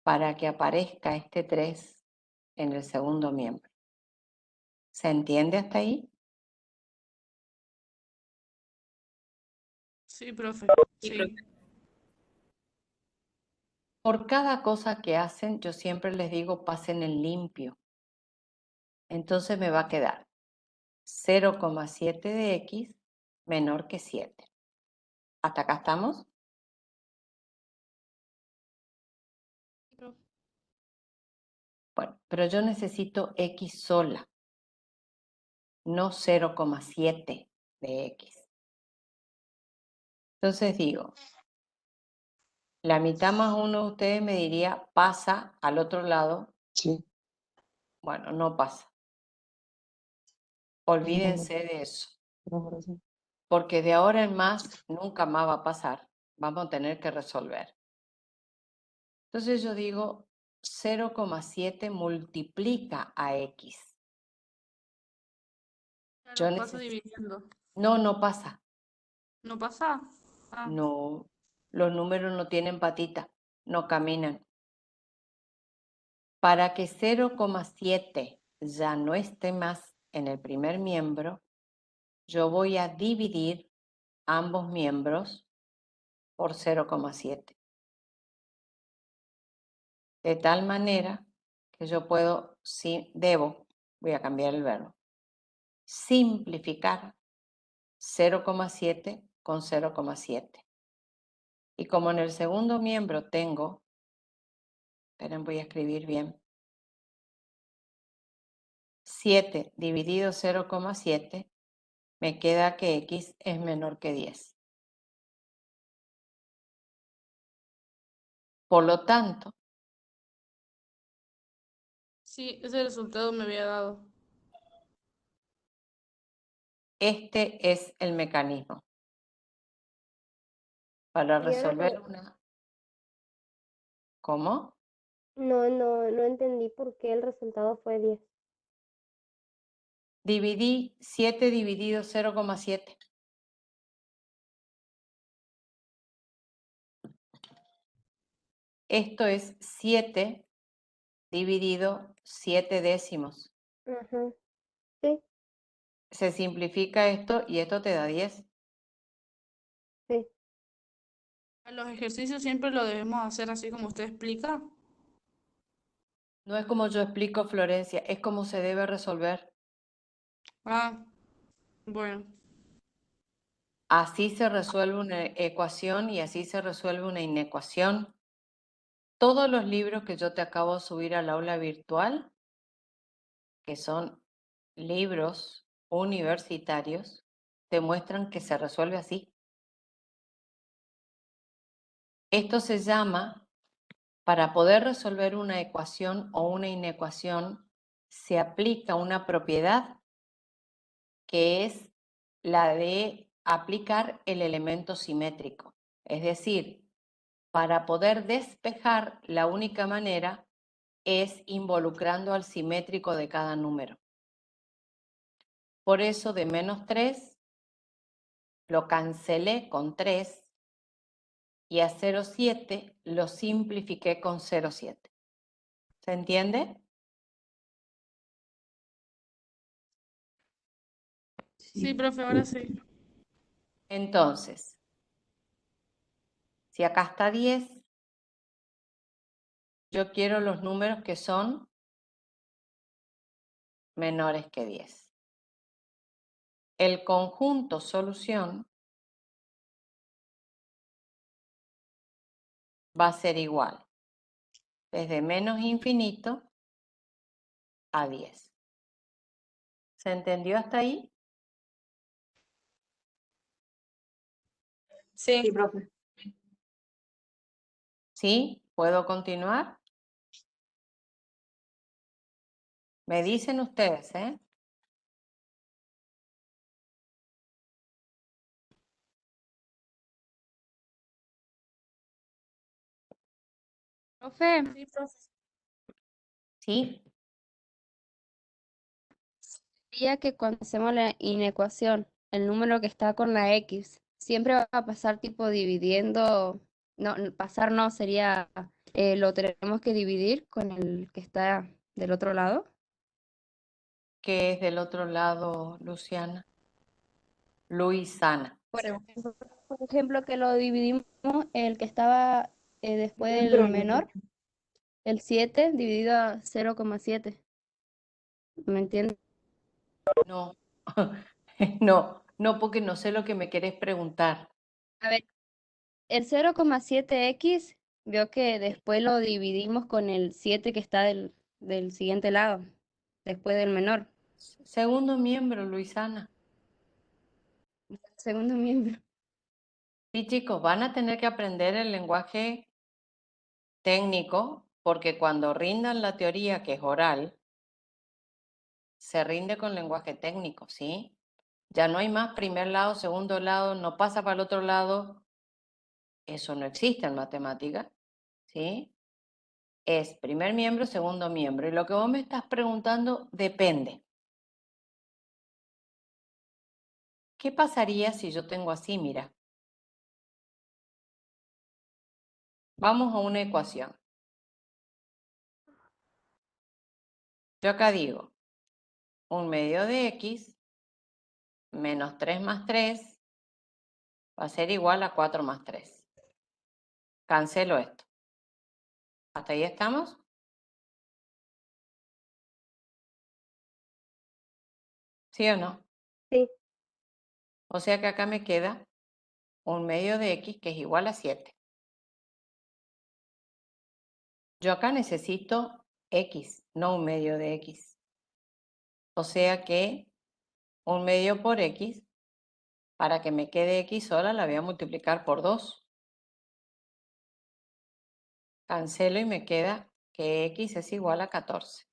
para que aparezca este 3 en el segundo miembro. ¿Se entiende hasta ahí? Sí, profe. Sí. Por cada cosa que hacen, yo siempre les digo pasen en limpio. Entonces me va a quedar 0,7 de x menor que 7. ¿Hasta acá estamos? Bueno, pero yo necesito x sola, no 0,7 de x. Entonces digo, la mitad más uno de ustedes me diría, pasa al otro lado. Sí. Bueno, no pasa. Olvídense de eso. Porque de ahora en más, nunca más va a pasar. Vamos a tener que resolver. Entonces yo digo, 0,7 multiplica a x. Claro, pasa dividiendo. No, no pasa. ¿No pasa? Ah. No, los números no tienen patita, no caminan. Para que 0,7 ya no esté más en el primer miembro, yo voy a dividir ambos miembros por 0,7. De tal manera que yo puedo, voy a cambiar el verbo, simplificar 0,7 con 0,7. Y como en el segundo miembro tengo, esperen, voy a escribir bien, 7 dividido 0,7, me queda que x es menor que 10. Por lo tanto, Sí, ese resultado me había dado. Este es el mecanismo. Para Diana, resolver pero una... ¿Cómo? no entendí por qué el resultado fue 10. Dividí 7 dividido 0,7. Esto es 7 dividido 7 décimos. Ajá, sí, Se simplifica esto y esto te da 10. sí. Los ejercicios siempre lo debemos hacer así como usted explica. No es como yo explico, Florencia, es como se debe resolver. Ah, bueno. Así se resuelve una ecuación y así se resuelve una inecuación. Todos los libros que yo te acabo de subir al aula virtual, que son libros universitarios, te muestran que se resuelve así. Esto se llama, para poder resolver una ecuación o una inecuación, se aplica una propiedad que es la de aplicar el elemento simétrico. Es decir, para poder despejar, la única manera es involucrando al simétrico de cada número. Por eso de -3 lo cancelé con 3 y a 0,7 lo simplifiqué con 0,7. ¿Se entiende? Sí, profe, ahora sí. Entonces, si acá está 10, yo quiero los números que son menores que 10. El conjunto solución va a ser igual desde menos infinito a 10. ¿Se entendió hasta ahí? Sí. Sí, profe. ¿Sí? ¿Puedo continuar? Me dicen ustedes, ¿eh? Profe, Sí, profe. ¿Sí? diría que cuando hacemos la inecuación, el número que está con la X, siempre va a pasar tipo dividiendo, no, pasar no, sería, lo tenemos que dividir con el que está del otro lado. ¿Qué es del otro lado, Luciana? Luisana. Por ejemplo, que lo dividimos, el que estaba después No del entró, menor, el 7 dividido a 0,7. ¿Me entiendes? No, no, porque no sé lo que me querés preguntar. A ver, el 0,7x, veo que después lo dividimos con el 7 que está del siguiente lado, después del menor, Segundo miembro, Luisana. segundo miembro. Sí, chicos, van a tener que aprender el lenguaje técnico porque cuando rindan la teoría, que es oral, se rinde con lenguaje técnico, ¿sí? Ya no hay más primer lado, segundo lado, no pasa para el otro lado. Eso no existe en matemática, ¿sí? Es primer miembro, segundo miembro. Y lo que vos me estás preguntando depende. ¿Qué pasaría si yo tengo así? Mira. Vamos a una ecuación. Yo acá digo, 1/2 de x menos 3 más 3 va a ser igual a 4 más 3. Cancelo esto. ¿Hasta ahí estamos? ¿Sí o no? Sí, O sea que acá me queda 1/2 de x que es igual a 7. Yo acá necesito x, no 1/2 de x. O sea que 1/2 por x, para que me quede x sola, la voy a multiplicar por 2. Cancelo y me queda que x es igual a 14.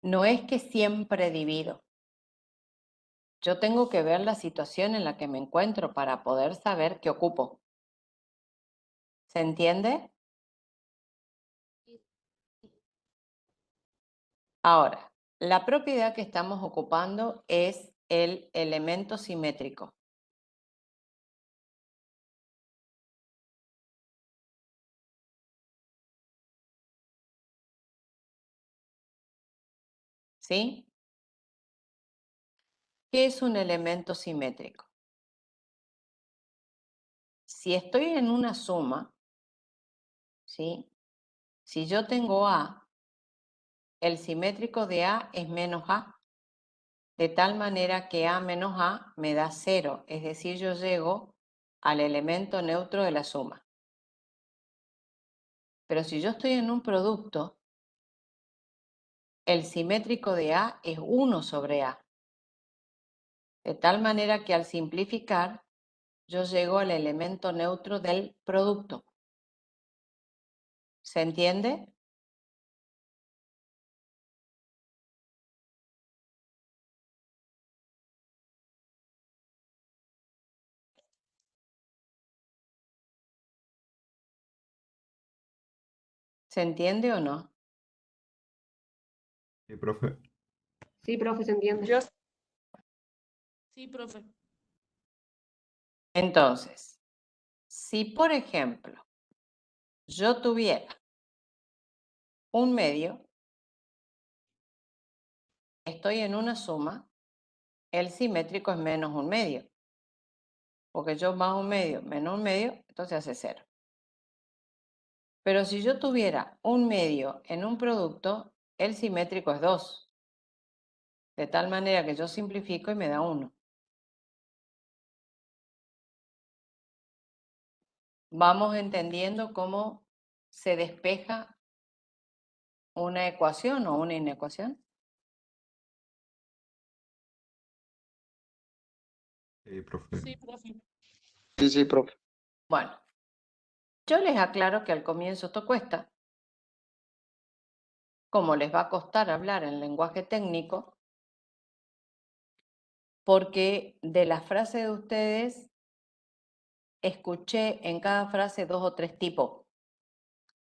no es que siempre divido. Yo tengo que ver la situación en la que me encuentro para poder saber qué ocupo. ¿Se entiende? Ahora, la propiedad que estamos ocupando es el elemento simétrico. ¿Sí? ¿Qué es un elemento simétrico? Si estoy en una suma, ¿sí? Si yo tengo A, el simétrico de A es menos A, de tal manera que A menos A me da 0, es decir, yo llego al elemento neutro de la suma. Pero si yo estoy en un producto, el simétrico de A es 1 sobre A, de tal manera que al simplificar, yo llego al elemento neutro del producto. ¿Se entiende? ¿Se entiende o no? Sí, profe. Sí, profe, se entiende. Yo Sí, profe. Entonces, si por ejemplo yo tuviera un medio, estoy en una suma, el simétrico es menos un medio, porque yo más un medio menos un medio, entonces hace 0. Pero si yo tuviera un medio en un producto, el simétrico es 2, de tal manera que yo simplifico y me da 1. Vamos entendiendo cómo se despeja una ecuación o una inecuación. Sí, profe. Sí, profe. Sí, sí, profe. Bueno, yo les aclaro que al comienzo esto cuesta. Como les va a costar hablar en lenguaje técnico, porque de la frase de ustedes escuché en cada frase 2 o 3 tipos.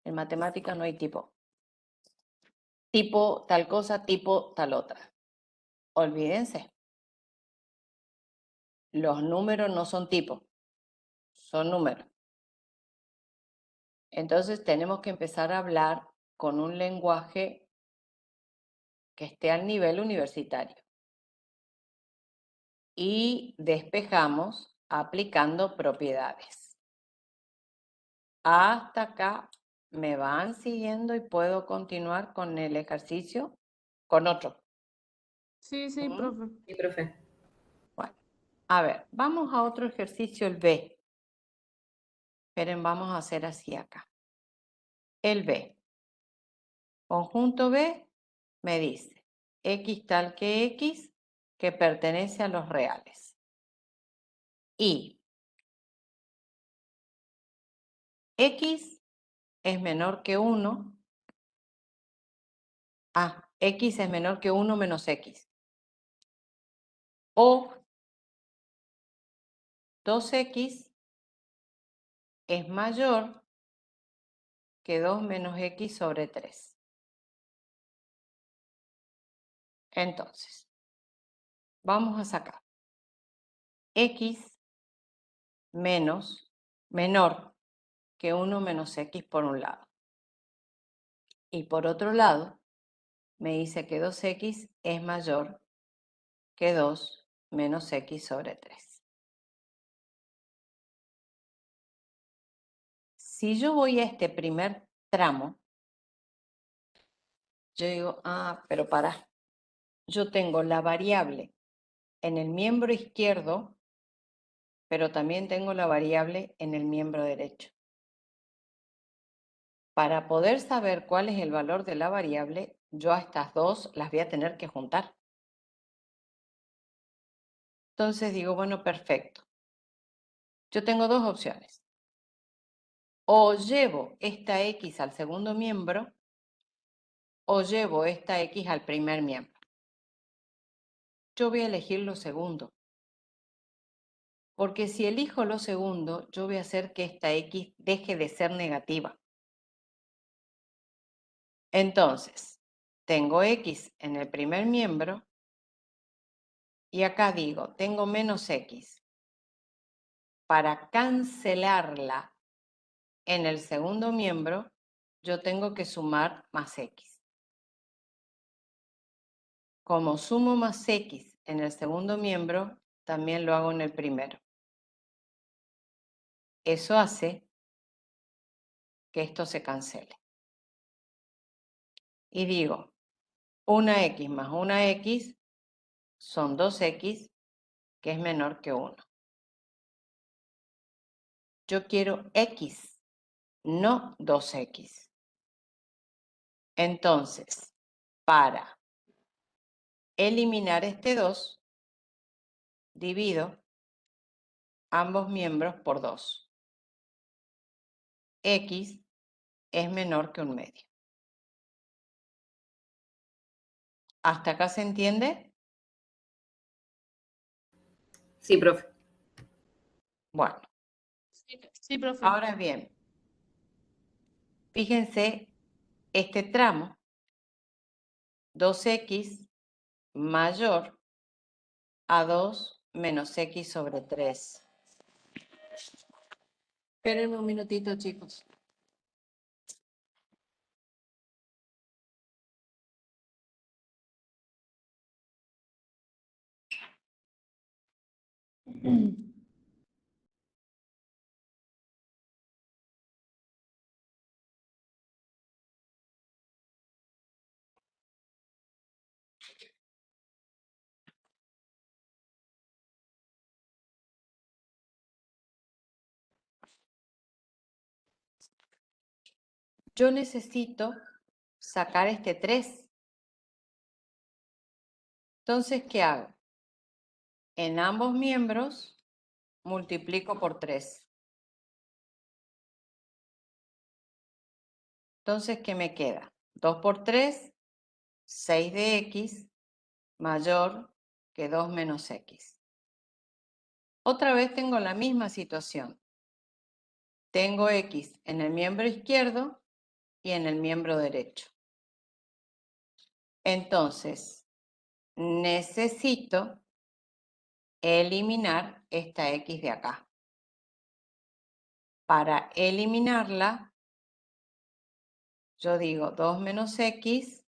En matemática no hay tipo. Tipo tal cosa, tipo tal otra. Olvídense. Los números no son tipos, son números. Entonces tenemos que empezar a hablar con un lenguaje que esté al nivel universitario. Y despejamos aplicando propiedades. Hasta acá me van siguiendo y puedo continuar con el ejercicio con otro. Sí, sí, ¿Mm? profe. Sí, profe. Bueno, a ver, vamos a otro ejercicio, el B. Esperen, vamos a hacer así acá. El B. Conjunto B me dice X tal que X que pertenece a los reales. Y X es menor que 1. X es menor que 1 menos X. O 2X es mayor que 2 menos X sobre 3. Entonces, vamos a sacar X menor que 1 menos X por un lado. Y por otro lado, me dice que 2X es mayor que 2 menos X sobre 3. Si yo voy a este primer tramo, yo digo, pero pará, yo tengo la variable en el miembro izquierdo, pero también tengo la variable en el miembro derecho. Para poder saber cuál es el valor de la variable, yo a estas dos las voy a tener que juntar. Entonces digo, bueno, perfecto. Yo tengo dos opciones. O llevo esta X al segundo miembro, o llevo esta X al primer miembro. Yo voy a elegir lo segundo. Porque si elijo lo segundo, yo voy a hacer que esta X deje de ser negativa. Entonces, tengo X en el primer miembro y acá digo, tengo menos X. Para cancelarla en el segundo miembro, yo tengo que sumar más X. Como sumo más X en el segundo miembro, también lo hago en el primero. Eso hace que esto se cancele. Y digo, una X más una X son 2X, que es menor que 1. Yo quiero X, no 2X. Entonces, para eliminar este 2, divido ambos miembros por 2. X es menor que 1/2. ¿Hasta acá se entiende? Sí, profe. Bueno, Sí, profe. ahora bien, fíjense este tramo, 2X mayor a 2 menos X sobre 3. Espérenme un minutito, chicos. Yo necesito sacar este 3. Entonces, ¿qué hago? En ambos miembros multiplico por 3. Entonces, ¿qué me queda? 2 por 3, 6 de X mayor que 2 menos X. Otra vez tengo la misma situación. Tengo X en el miembro izquierdo y en el miembro derecho. Entonces, necesito eliminar esta X de acá. Para eliminarla, yo digo 2 menos X.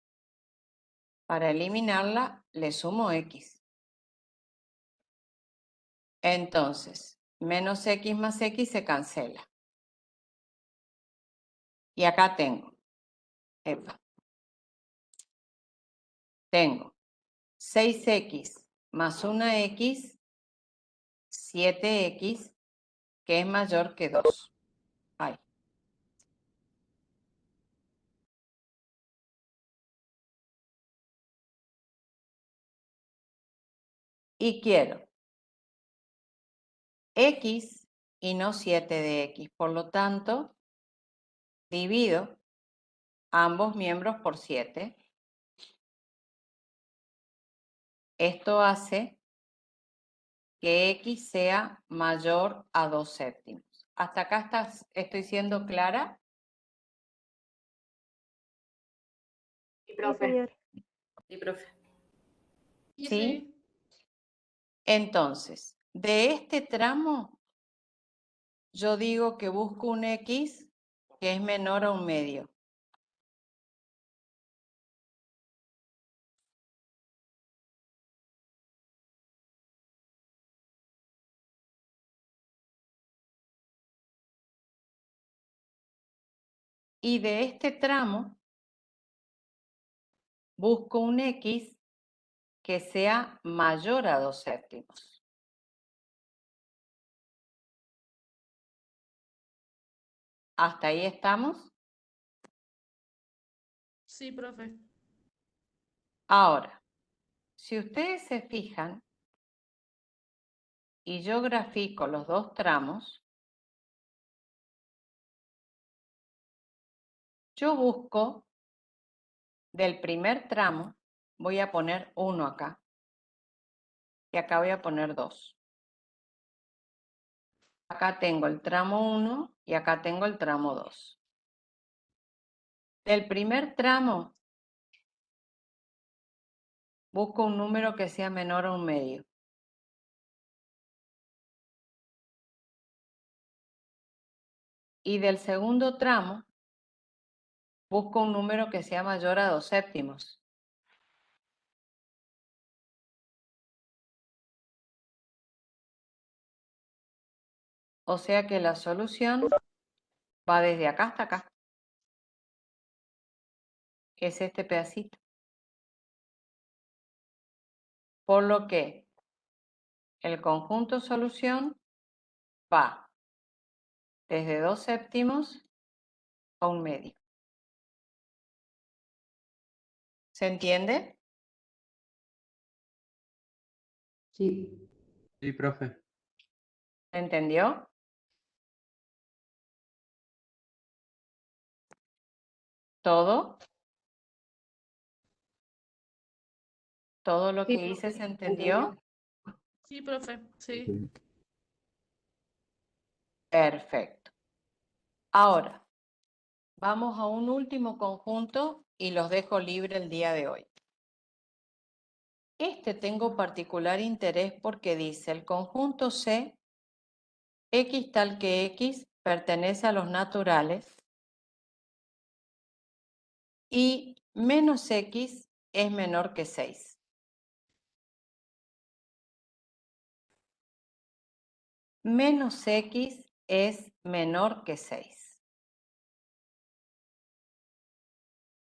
Para eliminarla, le sumo X. Entonces, menos X más X se cancela. Y acá tengo, tengo 6X más una X, 7X, que es mayor que 2. Ay. Y quiero X y no 7 de X. Por lo tanto, divido ambos miembros por 7. Esto hace que X sea mayor a 2 séptimos. ¿Hasta acá estoy siendo clara? Sí, Sí, profe. señor. Sí, profe. ¿Sí? Entonces, de este tramo, yo digo que busco un X que es menor a 1/2. Y de este tramo, busco un X que sea mayor a 2 séptimos. ¿Hasta ahí estamos? Sí, profe. Ahora, si ustedes se fijan, y yo grafico los dos tramos, yo busco Del primer tramo voy a poner 1 acá. Y acá voy a poner 2. Acá tengo el tramo 1 y acá tengo el tramo 2. Del primer tramo busco un número que sea menor a un medio. Y del segundo tramo busco un número que sea mayor a 2 séptimos. O sea que la solución va desde acá hasta acá. Es este pedacito. Por lo que el conjunto solución va desde 2 séptimos a un medio. ¿Se entiende? Sí. Sí, profe. ¿Se entendió? ¿Todo? ¿Todo lo Sí, que hice profe, se entendió? Sí, profe, sí. Perfecto. Ahora, vamos a un último conjunto y los dejo libre el día de hoy. Este tengo particular interés porque dice el conjunto C, X tal que X, pertenece a los naturales y menos X es menor que 6. Menos X es menor que 6.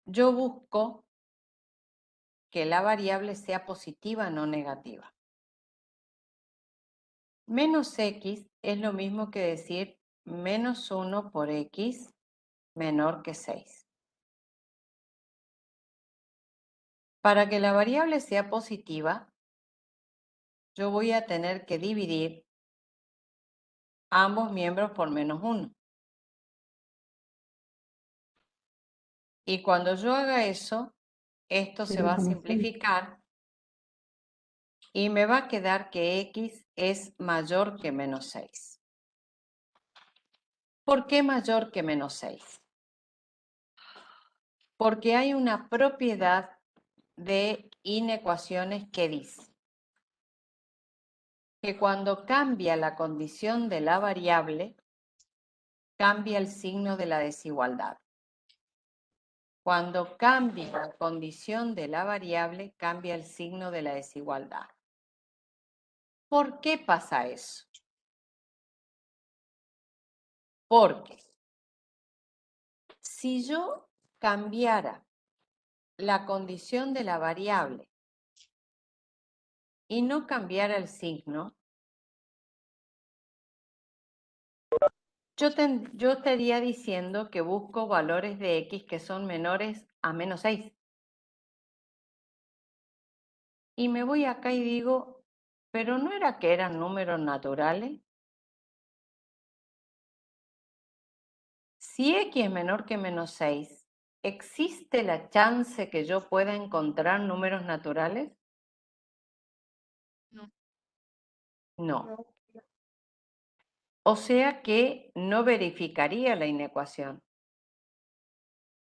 Yo busco que la variable sea positiva, no negativa. Menos X es lo mismo que decir menos 1 por X menor que 6. Para que la variable sea positiva, yo voy a tener que dividir ambos miembros por menos 1. Y cuando yo haga eso, esto se va a simplificar y me va a quedar que X es mayor que menos 6. ¿Por qué mayor que menos 6? Porque hay una propiedad de inecuaciones que dice que cuando cambia la condición de la variable, cambia el signo de la desigualdad. Cuando cambia la condición de la variable, cambia el signo de la desigualdad. ¿Por qué pasa eso? Porque si yo cambiara la condición de la variable y no cambiara el signo, yo estaría diciendo que busco valores de X que son menores a menos 6. Y me voy acá y digo, ¿pero no era que eran números naturales? Si X es menor que menos 6, ¿existe la chance que yo pueda encontrar números naturales? No. No. O sea que no verificaría la inecuación,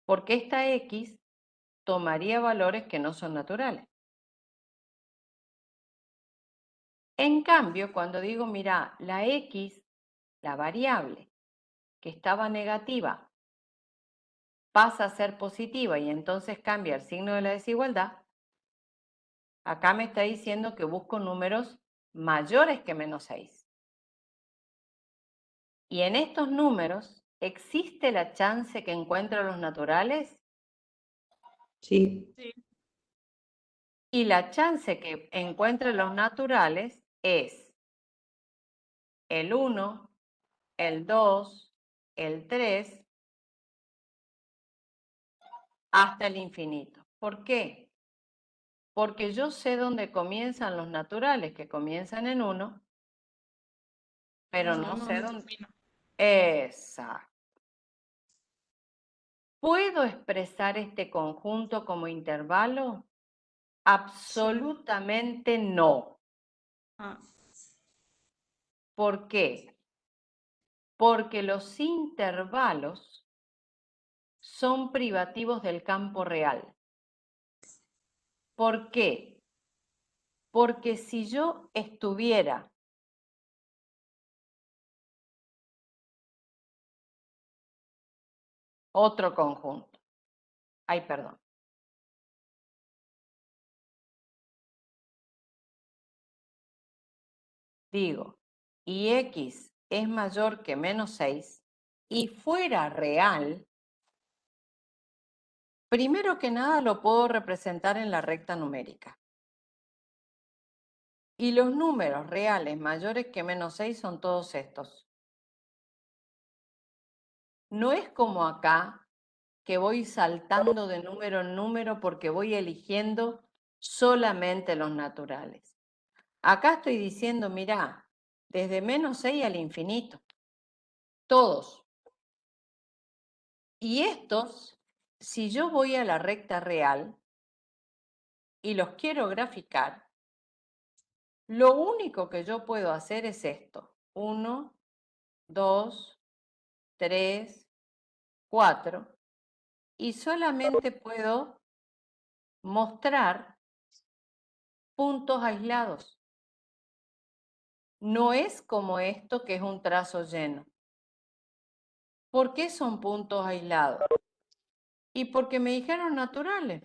porque esta X tomaría valores que no son naturales. En cambio, cuando digo, mira, la X, la variable que estaba negativa, pasa a ser positiva y entonces cambia el signo de la desigualdad, acá me está diciendo que busco números mayores que menos 6. Y en estos números, ¿existe la chance que encuentro los naturales? Sí. Sí. Y la chance que encuentre los naturales es el 1, el 2, el 3, hasta el infinito. ¿Por qué? Porque yo sé dónde comienzan los naturales, que comienzan en 1, pero no sé dónde. termina. Exacto. ¿Puedo expresar este conjunto como intervalo? Absolutamente no. Ah, ¿Por qué? Porque los intervalos son privativos del campo real. ¿Por qué? Porque si yo estuviera otro conjunto, ay, perdón. Digo, y x es mayor que menos 6 y fuera real, primero que nada lo puedo representar en la recta numérica. Y los números reales mayores que menos 6 son todos estos. No es como acá, que voy saltando de número en número porque voy eligiendo solamente los naturales. Acá estoy diciendo, mirá, desde menos 6 al infinito. Todos. Y estos, si yo voy a la recta real y los quiero graficar, lo único que yo puedo hacer es esto. 1, 2, 3, 4. Y solamente puedo mostrar puntos aislados. No es como esto que es un trazo lleno. ¿Por qué son puntos aislados? Y porque me dijeron naturales.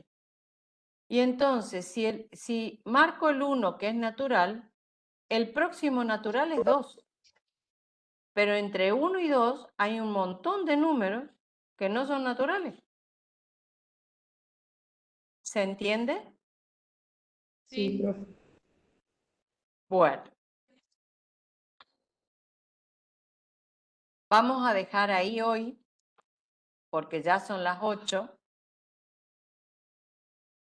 Y entonces, si marco el 1 que es natural, el próximo natural es 2. Pero entre 1 y 2 hay un montón de números que no son naturales. ¿Se entiende? Sí, sí. profe. Bueno. Vamos a dejar ahí hoy, porque ya son las 8.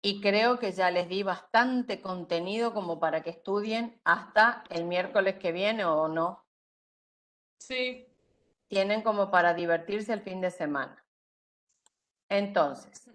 Y creo que ya les di bastante contenido como para que estudien hasta el miércoles que viene o no. Sí. Tienen como para divertirse el fin de semana. Entonces,